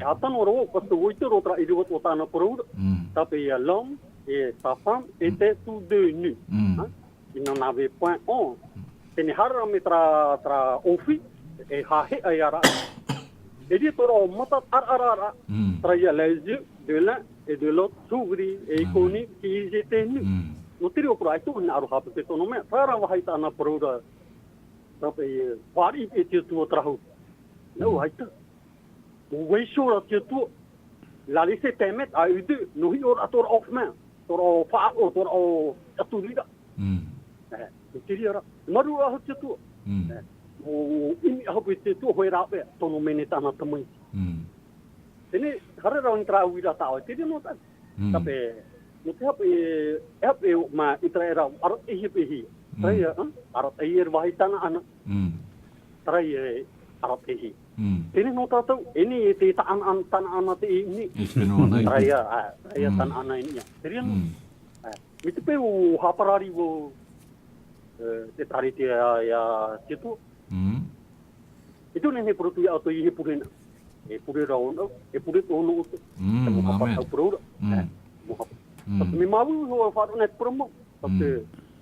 E atano ro, kato oitero tra i riwat o tāna prohora. Tape ia l'homme et sa femme étaient tous deux nus. Ils n'en avaient point honte. Tēnei harame tra ofi, e hahe ai ara. E ri tōra o matat ara. Tra ia les yeux de l'un et de l'autre s'ouvrir et connut qu'ils étaient nus. No tiri o kura, ai tō hina aru hapepe tono mea. Whara wahai tāna prohora. Tape wari e te tua trahu. Nau haita. O weisora te tua. La lise temet a udu. No hi ora atora ofman. Tora o wha o tora o aturida. E tiri ara. Maru aho te tua. O imi aho te tua hoi rape. Tono mene tāna tamai. Tene harera o nitra uira tau. E tiri no tā. Tape. No te hape ma itra era arat e hipe hi. Trai arat air wahi tana ana. Trai arat ehi. Tēnei no tātou, eni te tana ana te ini. Trai tana ana ini. Tēnei no. Me te pe o haparari o te tari te ia tetu. E tu nene protu ia auto i he purena. E purera ono, e pureta ono oto. Te mo hapatau purora. Mo hapatau. Me mawu ho wharu net promo.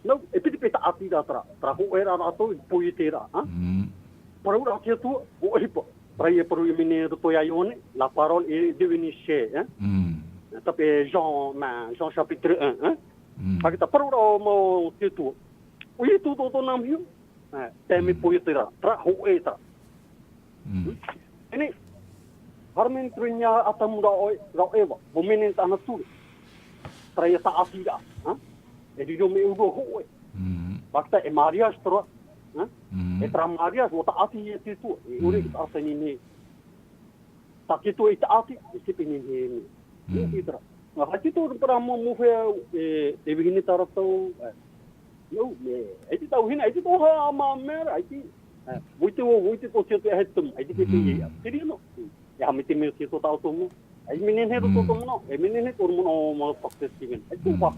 No, e piti peta ati da tra ho era rato i pui te ra. Paraura ati atu o hipa. Trai e paru i mine roto ia ione, la parole est devenue chère. Tape Jean chapitre 1. Pakita parura o mo te tu. O i tu to nam hiu. Te me poi te ra. Tra ho e tra. Ini harmen trunya atam ra ewa. Bomenen ta na tu. Tra ya ta asida. E di do me ugo ho e. Pakita e Maria stra. E tra Maria o ta ati e te tu. E uri ta asani ni. Ta ki tu e ta ati e se pini ni. Ni tra. Hati tu para mo e begini tarato yo ai ti tau hina ai ti to ha ma mer ai ti vuite to te hetum ai ti te tiri no ya me te me te to tau to mo ai minen he to to mo no e minen he por mo mo success kigen ai tu pa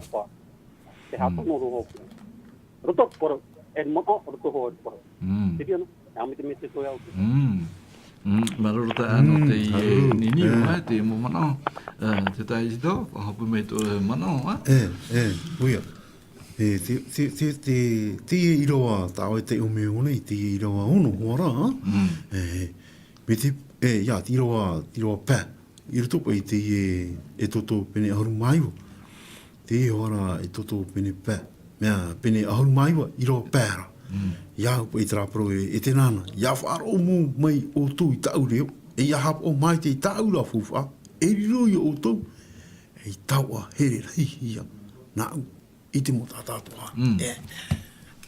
te ha to no ro roto por en mo roto ho por tiri no ya me te me te to ya
Marota ano te nini mai te mo mana te tai do hapu me to mana
uia te iroa tau te ume one te iroa ono ora me te ya te iroa pa irto pe te e toto pene aru mai te ora e toto pene pa mea pene aru mai iroa pa ia po i trapro e te nana. Ia whaaro mo mai o tū i tau reo. E ia hap o mai te i tau la fuwha. E riro i o tau. E i tau a here rei ia. Nā u, i te mo tātātua.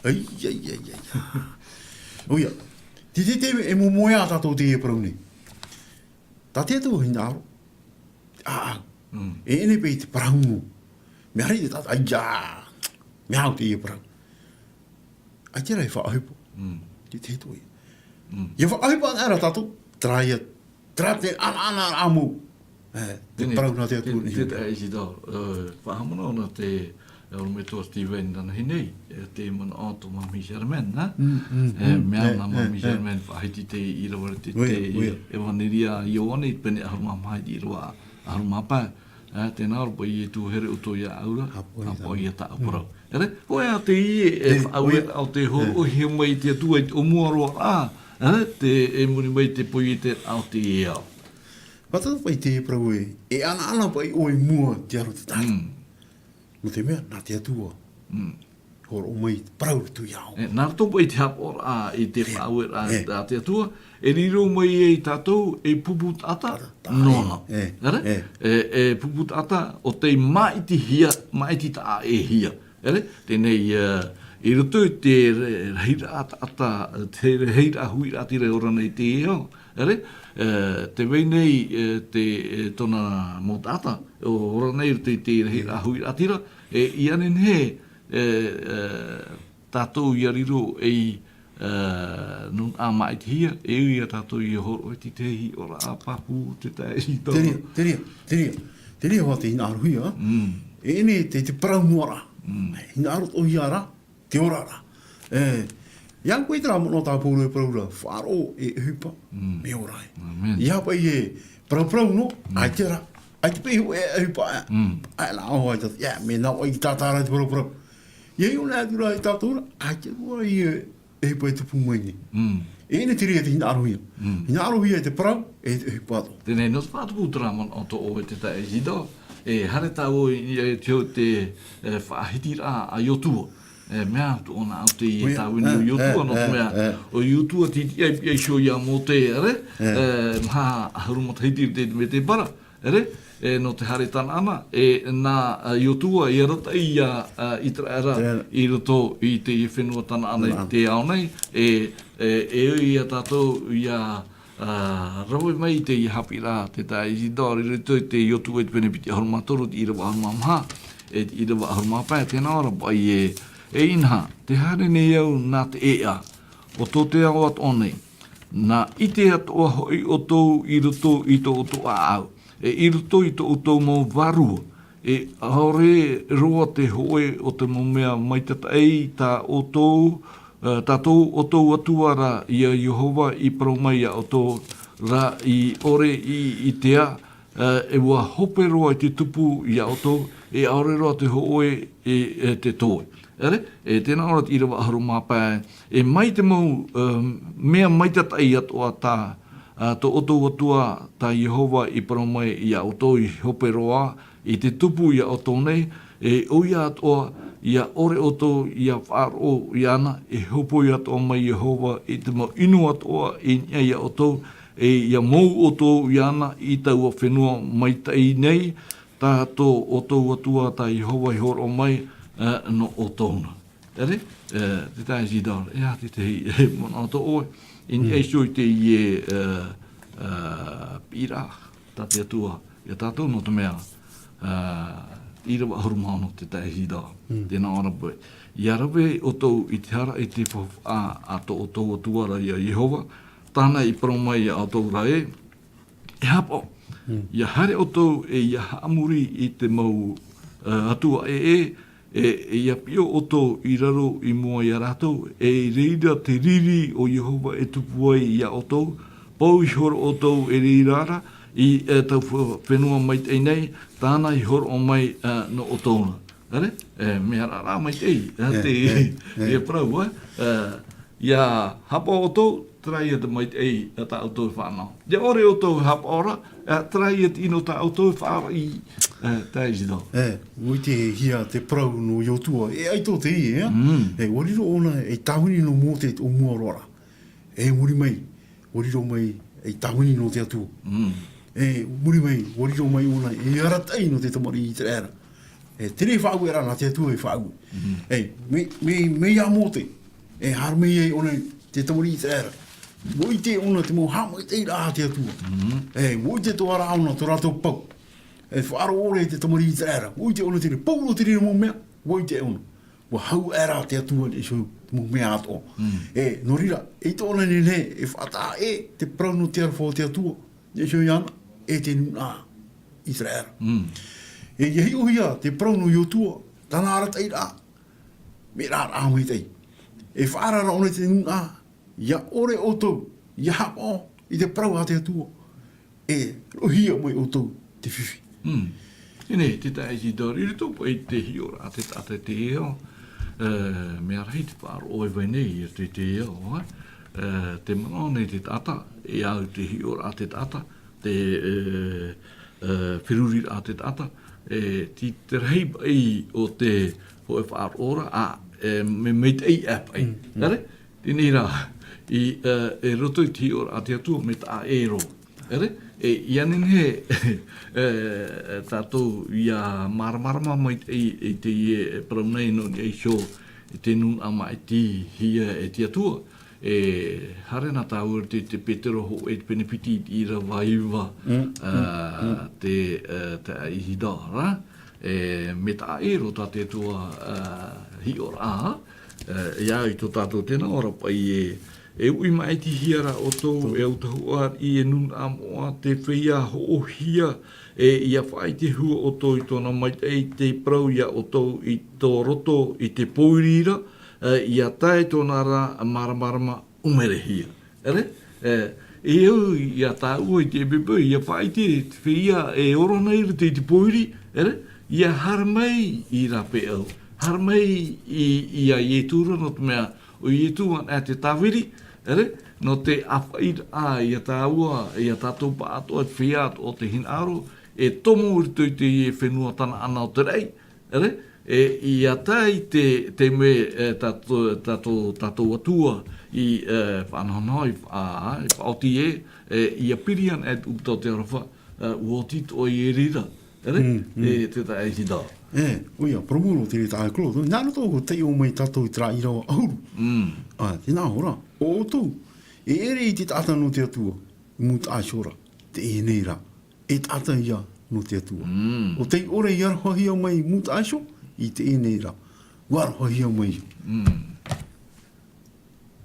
Ai. Oia, te e mo moe a tātou te e praune. Tā te atu hina aro. E ene pei te praungo. Mea rei te tātou, ai ia. Mea au te e praungo. Ai te rei whaahipo. Te te toi. Ia whaahipo an ara tātou. Traia. Trate ana amu. Te prauna te atu.
Te te eisi tau. Whahamana ona te o me tō Steven dana hinei. Te mana ato mami Germain, na? Mea na mami Germain whahiti te irawara te e waniria i oane i pene aharuma mai i irawa aharuma pai. Tēnā ropa i e tūhere o tō ia aura. Hapo i a ta aparau. Ere, koe a te i e whaue au te horo hi mai te atua i o mua roa te e muri mai te poi i te au te i au.
Patata pai te prau e ana pai oi mua te aro te tātou. Mo te mea, nā te atua. Horo mai prau tu iau.
Nā tō pai te hapora i te whaue a te atua, e riro mai e tātou e puput ata nona. Ere? E puput ata o te maiti ta e hia. Ere? Tēnei i roto te reira ata, te reira hui ati re ora nei te eo. Ere? Te wei nei te tona motata, o ora nei te reira hui ati ra, i anen he tātou i ariro e nun a maiti hia, e ui a tātou i horo e ti tehi ora a papu te tae i tō.
Teria hoa te ina aruhia. E ene te parau nuara. Ina arut o hiara, te orara. Iang koe tera mono tā pōru e paraura, whāro e hupa, me orai. Ia pai e parau no, ai tera, ai te pehu e hupa. Ai la aho ai tata, me nau ai tātāra te parau. Iei o nā tura ai tātura, ai te rua i e hupa e te pumaini. E ene te rea te hina aruhia. Hina aruhia e te parau, e te hupa ato.
Tēnei no te pātupu teraman o tō o e te tae zido. E hare tau i te o te whaahitira a iotua. Mea tu ona au te i tau inu iotua, no te mea o iotua ti ai sio ia mō te, ere? Mha haruma te hitiri te me te para, ere? No te hare tana ana, nā iotua i rata i traera i roto i te i whenua tana ana i te ao nei, e ui a tātou i a rawe mai te i hapi rā, te tai i dōri rito i te iotu e te penepiti ahuruma toru, i rawa ahuruma maha, i rawa ahuruma pāi, tēnā ora pai e inha, te hare nei au nā te ea, o tō te au at onei, nā i te atoa hoi o tōu i roto i tō o tō au, i roto i tō o tō mō varua, haore roa te hoe o te mō mea maitata ei tā o tōu, tātou o tōu atuara i a Jehova i paraumai o tō rā i ore i tea e wā hope roa i te tupu i a o tō e aore roa te hoe e te tōi. Ere? E tēnā ora i rawa aharu māpai e mai te mau mea maitatai atoa tā tō o tōu atua tā Jehova i paraumai i a o tō i hope roa i te tupu i a o tō nei o ia atoa, ia ore o tō, ia whaaro i ana, hopo i atoa mai Jehova, te mau inu atoa, ia o tō, ia mou o tō i ana, i tau a whenua mai tai nei, tātō o tō atua ta Jehova i horo mai, no o tōna. Ere? Te tai si dāra, te te mona o tō oe, e soi te i pira, tā te atua, ia tātou no te mea, i rawa harumano te tai si dāra, tēnā ora pui. Ia rawe o tō i te hara, i te a tō o tō atua ra i a Jehova, tāna i paromai a tō rae, e hapo, ia hare o tō ia haamuri i te mau atua ia pio o tō i raro i mua i a rātou, reira te riri o Jehova e tupu ai ia o tō, pau i horo o tō e reirara, i tau whenua mai tei nei, tāna i horo o mai no o tōna. Ere? Mea rā mai tei, te prau, ia hapa o tō, trai e te mai tei ta o tō whanau. Ia ore o tō hapa ora, trai e tino ta o tō whanau i taisi tō.
Ui te hia te prau no iotua, ai tō te i, wariro ona e tāwini no mō te o mua rora. Muri mai, wariro mai e tāwini no te atua. Muri mai, wariro mai ona e aratai no te tamari i te era. Tere whaau e rana te atua e whaau. Me ia mō te, harmei e ona te tamari i te era. Mo i te ona te mo hama i te rā te atua. Mo i te toa rā ona to rātou pau. Whaaro ore te tamari i te era. Mo i te ona tere pau no te rira mo mea. Mo i te ona. Mo hau e rā te atua e so mo mea ato. No rira, e te ona ni ne, e whata te prau no te arwha te atua. E so i ana, e te nuna i te era. Ia hi hia, te prau no i otua, tana ara tei rā. Me rā rā mai tei. E whaarara ona te nuna, ia ore o tau, ia hapo i te prau a te atua, rohia mai o tau te whiwhi.
Tēnei, te tai si dōri, i rito pai te hiora a te tate te eo, mea rei te whaaro oi vai nei i te eo, te manone te tata, e au te hiora a te tata, te whiruri a te tata, ti te rei pai o te hoi whaaro ora, me meit ei app ai, tēnei rā, i roto i ti ora a te atua me ta aero. Ia nene tātou ia maramarama mai i te ie paraunei no ni eisho i te nun ama i ti hia e te atua. Hare nā tāua te petero ho e te penepiti i ra waiwa te ihidara. Me ta aero tā te atua hi ora a. Ia i tō tātou tēnā ora pai ui mai ti hiara o tō au tahua i nun amoa te whia ho hia ia whai te hua o tō i tōna mai te prau ia o tō i tō roto i te poirira ia tae tōna rā maramarama umere hia. Au ia tā ua i te bebe ia whai te whia oro nei te poiri ia harmei i rape au. Harmei i a ietura no te mea o ietua a te tawiri, no te awhaid a ia tā ua, ia tātou pa ato at whiat o te hinaro, tomo urito i te whenua tana ana o te rei, ia tai te me tātou atua i whanonoi whaoti ia pirian at upto te arawa uotit o i rira, te tai si dā.
Uia, promuro tiri tāi klo. Nāna tōku te o mai tātou i tra i rawa ahuru. Tēnā hora. O tō, ere i te tāta no te atua, mu tā shora, te nei rā. E tāta ia no te atua. O te ore i arhohia mai mu tā sho, i te nei rā. Warhohia mai.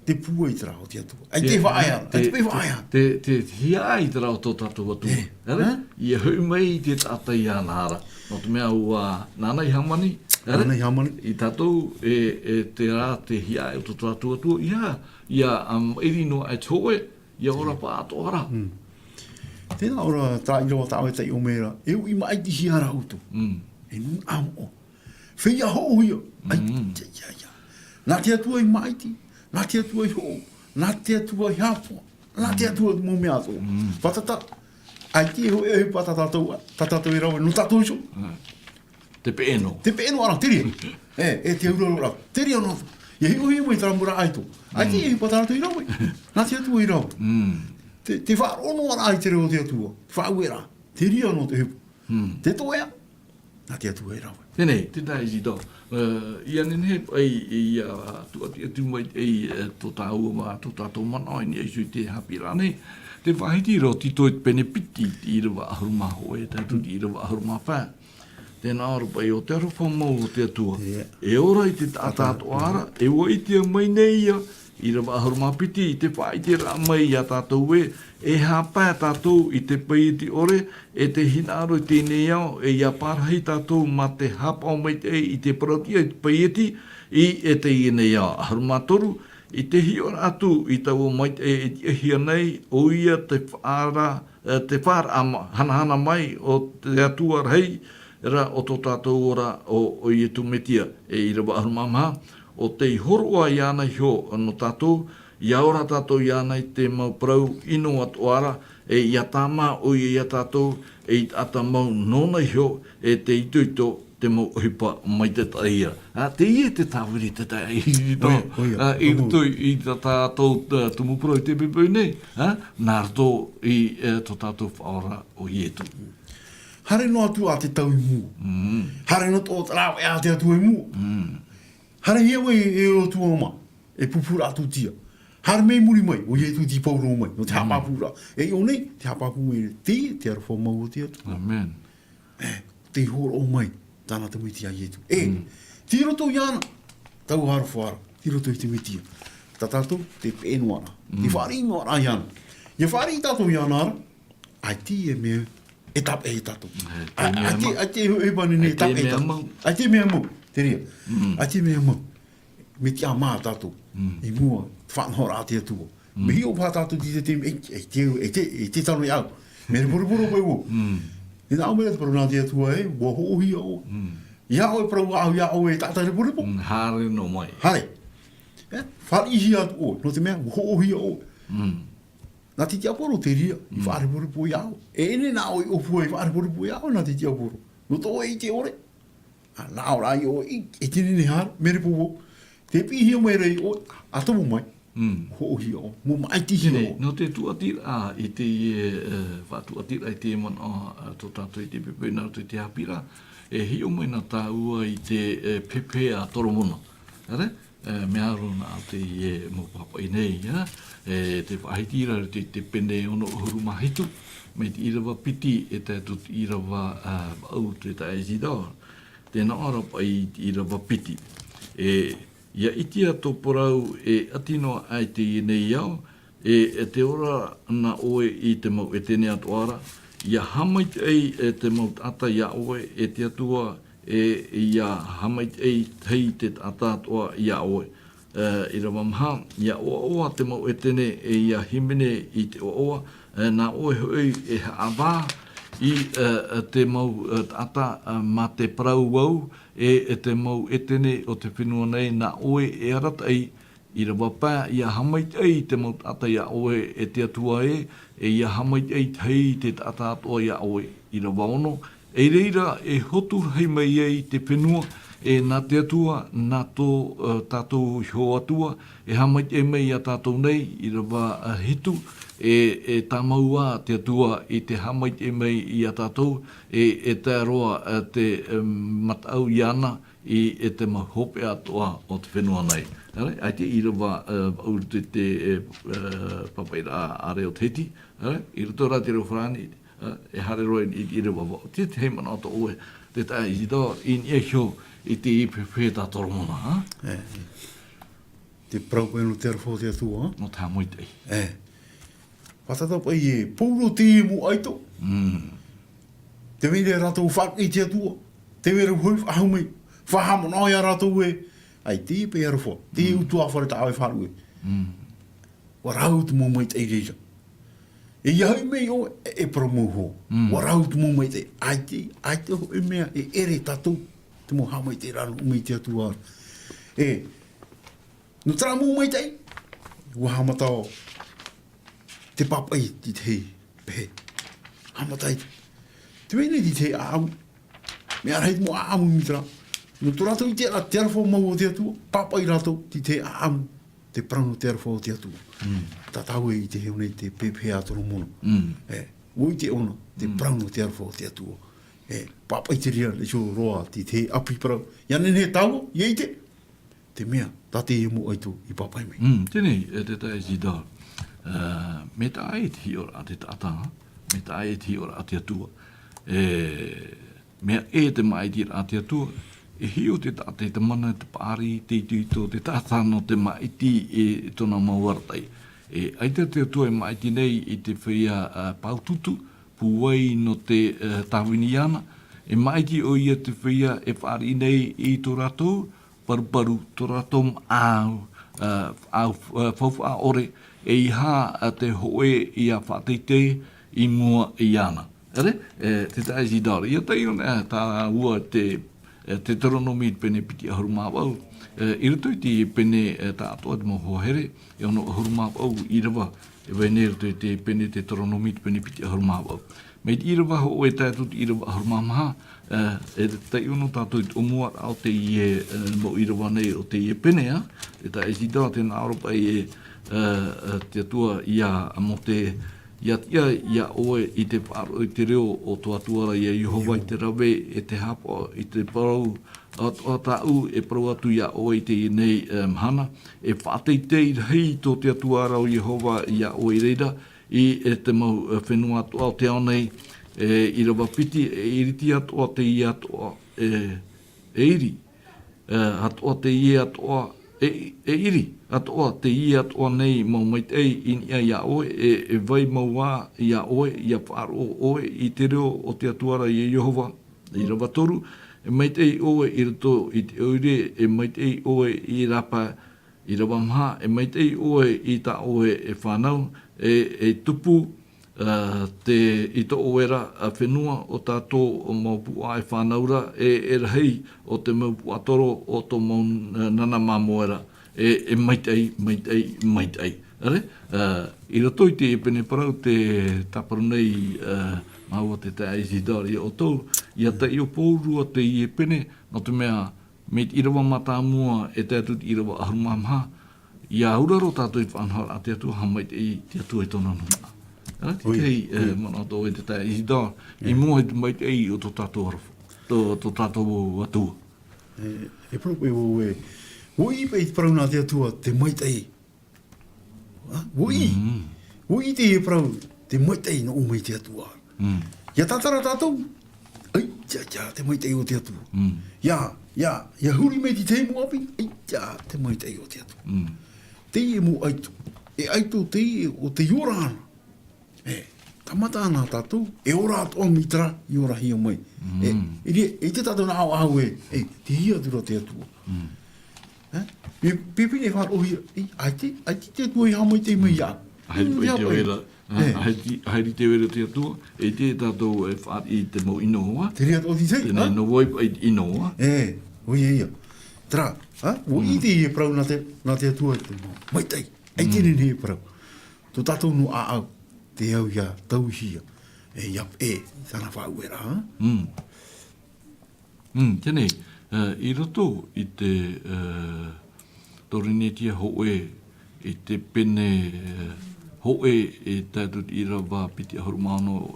Te pua i tra o te atua. Ai te whaia, ai te whaia.
Te hia i tra o tō tātou atua. Ia hui mai te tāta i anara. No te mea ua nānai hamani.
Nānai hamani.
I tātou te rā te hia o tō tātou atua. Ia eri no ai tōe, ia ora pa ato ara.
Tēnā ora tā i roa tāwe tai o mera. Eu i mai ti hia rautu. E nun amo. Whia ho hia. Nā te atua i mai ti. Nā te atua i ho. Nā te atua i hapo. Nā te atua i mo mea ato. Patata. Ai te ho e patata tau i rawe. No tātou iso.
Te peeno.
Te peeno ara, tiri. Te ura, tiri ana. Ia hi mai tramura aito. Ai te hi patara tu irau. Nā te atua irau. Te whaarono ana ai te reo te atua. Whaauera. Tiri ana te hipu. Te toea. Nā te atua irau.
Tēnei, te tai zito. Ia nene ai ia tu mai ai tō tāua mā tō tātou mana ai ni aisu te hapira nei. Te whahiti ro tito e pene piti i rawa ahuruma hoe, te tuti i rawa ahuruma whā. Tēnā arupa e o te arupa mau o te atua. E ora i te tātāto ara, e o i te mai nei ia, i rawa ahuruma piti, i te whaiti ra mai ia tātou e hapa tātou i te paiti ore, e te hinaro i tēnei au, e ia pārhai tātou ma te hapa o mai te i te parotia, i te paiti, i e te inei au ahuruma toru, i te hiora atu i tau mai e hia nei, o ia te whāra hana mai o te atua rei, ra o tō tātou ora o i tu metia e i rawa ahuruma maha, o te horoa i ana hio no tātou, i aora tātou i ana i te mau prau ino atu ara, e i atama o i tātou, e i ata mau nona hio, e te ituito te mau hipa mai te taia. Te ia te tāwiri te taia i tō, i tātou tumu prau i te pepeu nei, nā rato i tō tātou whaora o i etu.
Hare no atu a te tau i mu. Hare no tō tarau e a te atu i mu. Hare hewa e o tu oma, e pupura atu tia. Hare mei muri mai, o i etu ti pauro mai, no te hapapura. E o nei, te hapapu e te arwha mau o te atu.
Amen.
Te horo o mai, tāna te mitia i etu. Ti roto i ana, tau haro whara, ti roto i te mitia. Ta tātou, te pēnu ana, te whari ino ana i ana. Ia whari i tātou i ana ara, ai ti e mea, e tap e tātou. Ai te hebani ne tap e tātou. Ai te mea mau, te ria. Ai te mea mau. Me te a mā tātou. I mua, whanhora a te atua. Me hi o pā tātou ti te teme, e te tano i au. Me re puru pai o. I nā mea te paru nā te atua e, wa hohi o. I au e parau au i au e tātai re puru po.
Hare no mai.
Hare. Whari ihi atu o, no te mea, wa hohi o. Nā te tiaporo te ria, i whaare puru i au. E ene nā oi opua i whaare puru i au, nā te tiaporo. No tō e i te ore. Nā ora i o, e tene ne hara, mere pupo. Te pihi o mai rei o, atomu mai. Hohi o, mo mai tihi o.
No te tuatira i te whatuatira i te man o tō tātou i te pepe nā te hapira. E hi o mai nā tāua i te pepe a toromona. Ere? Me aro nā te mo papa i nei, te whahitira te pene ono uhuru mahitu, me te irawa piti e te tut irawa au te tae zidawa. Tēnā ara pai te irawa piti. Ia itia tō porau e atinoa ai te nei au, e te ora na oe i te mau e tēne atu ara, ia hamait ei e te mau ata ia oe e te atua ia hamait ei tei te ata atua ia oe. I rawa maha, ia oa te mau e tene e ia himene i te oa, nā oe hoi e haawā i te mau ata ma te parau au, e te mau e tene o te whenua nei, nā oe e arata ei, i rawa pā, ia hamait ei te mau ata ia oe e te atua ia hamait ei tei te ata atua ia oe i rawa ono, e reira e hotu hei mai ei te whenua, e nā te atua, nā tō tātou hio atua, e hamait e mei a tātou nei, i rawa hitu, e tā maua te atua i te hamait e mei i a tātou, e tā roa te matau i ana, e te mahope atua o te whenua nei. Ai te i rawa au te papaira a reo teti, i rato rā te reo whrani, e hare roe i rawa wau. Te hei mana ato oe, te tai i da i ni hio i te ipepe tā toromona.
Te praupeno te arwho te atua.
No tā moitei.
Patata pai e pouro te e mo aito. Te mire ratou whak i te atua. Te mire hui whahaumai. Whahamona i a ratou e. Ai te ipe arwho. Te utua whare ta awe wharu e. Warau te mo mai te reira. E iau mei o e promo ho. Warau te mo mai te aite ho e mea e ere tatou. Te mo hamai te raro umei te atua. No tera mo mai te. Wahamatao. Te papai ti te pehe. Hamatai. Te mene ti te au. Me arhei mo aamu mitra. No tu rato i te a te arafo mau o te atua. Papa i rato ti te aamu. Te prano te arafo o te atua. Tatau e i te heunei te pepe atoro mono. Ui te ona te prano te arafo o te atua. Papa i te ria le so roa ti te api parau. Ianen he tau, iei te mea, tate e mo aitu i papai mai.
Tēnei, te tae Zidar. Me tae te hiora a te tātanga, me tae te hiora a te atua. Mea te mai tira a te atua, e hio te tate te mana, te pāri, te ituito, te tātano, te maiti e tona mauartai. Aita te atua e maiti nei i te whia paututu, puwai no te tawiniana, e maiti o ia te whia e whaari nei i tō ratou, paru tō ratou au whauwha ore, e iha te hoe i a whateite i mua i ana. Ere? Te tae Zidara. Ia tai ona tā ua te toronomi pene piti a hurumāwau. I rato i te pene tā atoa te mohohere, e ono hurumāwau i rawa, e wene rato i te pene te toronomi pene piti a hurumāwau. Mei te i rawa ho e tātut i rawa a hurumāmaha, e tai ono tātou i omua au te ie mo i rawa nei o te ie pene, e tae Zidara te nāropa i te atua ia mo te ia oe i te whāro i te reo o tō atuara i a Jehova i te rawe e te hapa i te parau o tāu e parau atu ia oe i te nei hana e whāteitei hei tō te atuara o Jehova i a oe reira i te mau whenua atoa o te aonei i rawa piti e iriti atoa te i atoa e iri atoa te i atoa e iri atoa te i atoa nei mau maitei in ia oe e vai mau wā ia oe ia whaaro oe i te reo o te atuara i Jehova i rawa toru e maitei oe i rato i te oire e maitei oe i rapa i rawa maha e maitei oe i ta oe e whanau e tupu i to oera a whenua o tātō o maupu a e whanaura e rahei o te maupu atoro o tō mau nana mamoera e maitei. Are? I rato i te pene parau te taparu nei maua te tae Zidari o tau, ia te i o pōrua te i e pene, no te mea me te irawa matamua e te atu te irawa ahurumamaha, ia uraro tātou i whanhara a te atu hamaitei te atu e tōna nuna. Te tei mana tō e te tae Zidari, i mua i maitei o tō tātou harafu, tō tātou atua.
E propo e o e, oi pei te parau nā te atua te maitei. Oi te e parau te maitei no o mai te atua. Ia tātara tātou, ai, te maitei o te atua. Ia huri mei ti te mo api, ai, te maitei o te atua. Te e mo aitu, e aitu te e o te iorana. Tamata ana tātou, e ora atoa mitra i ora hia mai. E te tātou nā au te hia dura te atua. Pepine whāro hia, ai te atua i hamai te mai ia.
Hairi te wera te atua, e te tātou e whaari i te mo inoa.
Te rea o ti tei?
Tēnei no wai i inoa.
Oi ia. Tara, oi te i e parau nā te atua te mo. Maitei, ai tēnei ne e parau. Tō tātou no au. Te au ia tau hia, sana whauera.
Tēnei, i roto i te torinetia hoe, i te pene hoe e tātut i rawa piti ahurumano,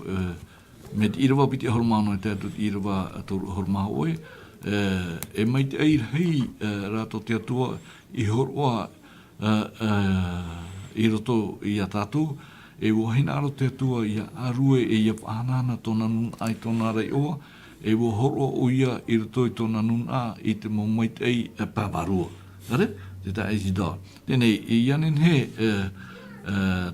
me te i rawa piti ahurumano e tātut i rawa ahurumā hoe, e mai te ai hei rātou te atua i horoa i roto i a tātou, e wahina aro te atua i a arue e ia whanana tōna nun ai tōna rei oa, e wo horo o ia i rato i tōna nun a i te maumaitei pāparua. Are? Te tae Zidari. Tēnei, i anen he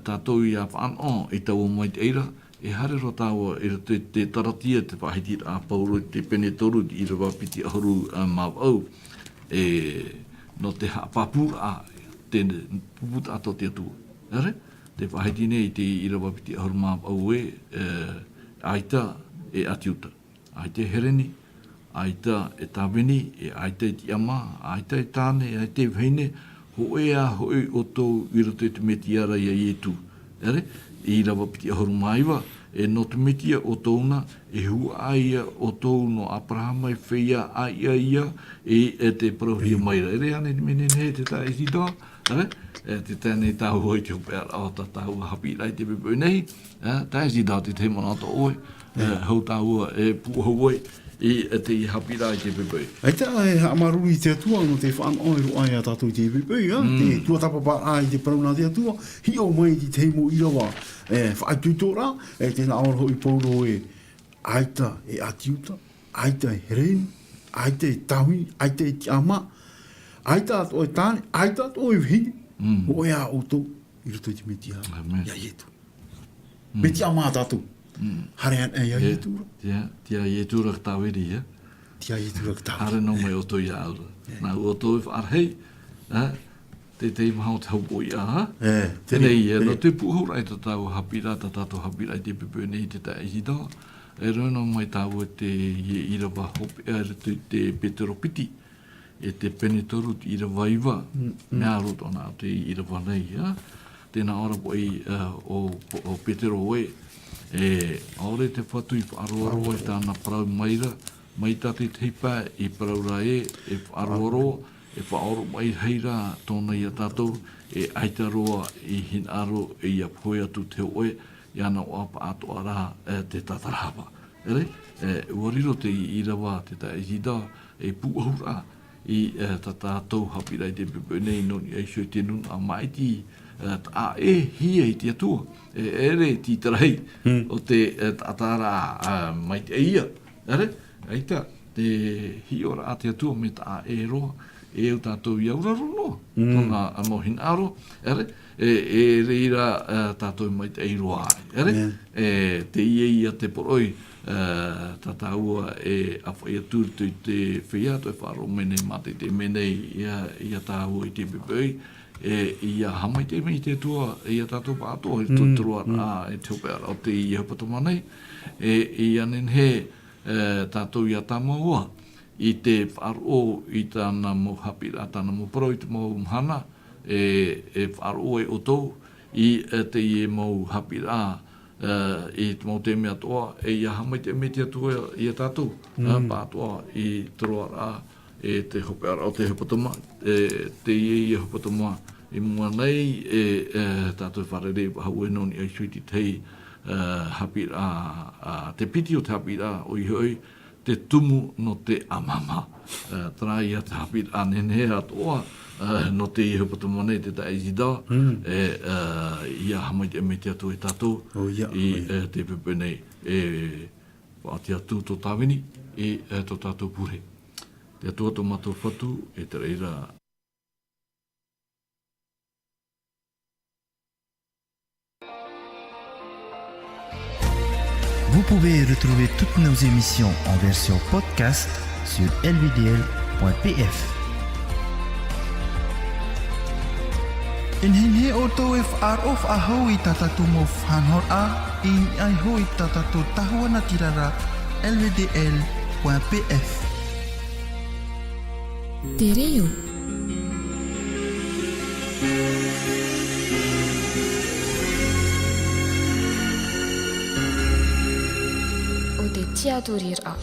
tātou i a whanau i tau maumaiteira, e harero tāua i rato i te taratia te wahiti a pauro i te pene toru i rawa piti ahuru mawau, no te hapapura te puputa ato te atua. Are? Te whahiti nei te irawa piti ahurumā au aita e atiuta. Aita e hereni, aita e tāwini, aita e tiama, aita e tāne, aita e wheine, hoe o tō irato te metiara i a ietu. Ere? I irawa piti ahurumā iwa, e no te mitia o tōna, e hua aia o tōno Abrahama e whia aia ia, e te prohia maira. E rea ne mene ne te tae si toa, te tēnei tāu hoi te hupea o ta tāu hapi rai te pepe nei, tae si toa te te manata oi, hau tāua e puhauai, e te hapi rai te pepe.
Ai tā e amaruri te atua no te whaan oiru ai a tātou te pepe, te tuatapapa ai te parauna te atua, hi o mai ti te mo irawa, whaatutora, te na aoro hoi pauro e aita e atiuta, aita e hereni, aita e tahui, aita e tiama, aita ato e tāne, aita ato e vihini, o ea o tō, i roto i te meti a, ia ietu. Meti a mā tātou. Hare an e ia ietura.
Tia ietura ka tāweri,
Tia ietura ka tāweri.
Hare no mai o tō i aura. Nā ua tō i whaarhei, te mahau te haupo i aha. Tenei, no te puhurai ta tāu hapira, ta tātou hapira i te pepe nei te tae i tau. E roina mai tāu te irawa hopi, te peteropiti, e te penetoru te irawa iwa, mea roto nā te irawa nei, tēnā ora po i o petero oe, aore te whatu i whaaroaro i tāna parau maira, mai tate teipa i paraura e whaaroaro, e whaoro mai heira tōna i a tātou, e aitaroa i hinaro e i a poi atu te oe, i ana o apa ato ara te tatarahapa. Uariro te irawa te tae hida, e puahura i ta tātou hapirai te pepe nei noni e shoi te nun a maiti, a e hia i te atua, e ere ti tarai o te atara mai te ia, eita, te hiora a te atua me ta e roa, e au tātou i auraro no, tōna anohin aro, e reira tātou mai te eiroa, te ia te poroi, tataua e awhai atūrutu i te whia, toi wharo mene mate te menei ia tāua i te pepei, ia hamai te mei te tua, ia tātou pātoa, i tuturua e te hopea o te ia hapatomanei, ia nen he tātou ia tāmaua, i te wharo i tāna mo hapira, tāna mo pro i te mo mhana, e wharo e o tau, i te ie mo hapira, i te mo te mea toa, e ia hamai te mea te atua i a tātou, pātoa i toroa rā, e te hopea o te hapatoma, te ie i a hapatoma, i mua nei, tātou wharere hau e noni ai sui ti tei hapira, te piti o te hapira o i hoi, te tumu no te amama. Trai a te hapira nene atoa, no te i hapatoma nei te tae zida, ia hamai te me te atu e tātou, i te pepe nei, whaati atu tō tāwini, i tō tātou pure. Te atua tō mātou whatu, e te reira.
Vous pouvez retrouver toutes nos émissions en version podcast sur lvdl.pf.
In hinhe o tō e whaaro whahau i tatatu mo whanhor a, in ai ho i tatatu tahuana tirara lvdl.pf.
Te reo. O te tia turir a.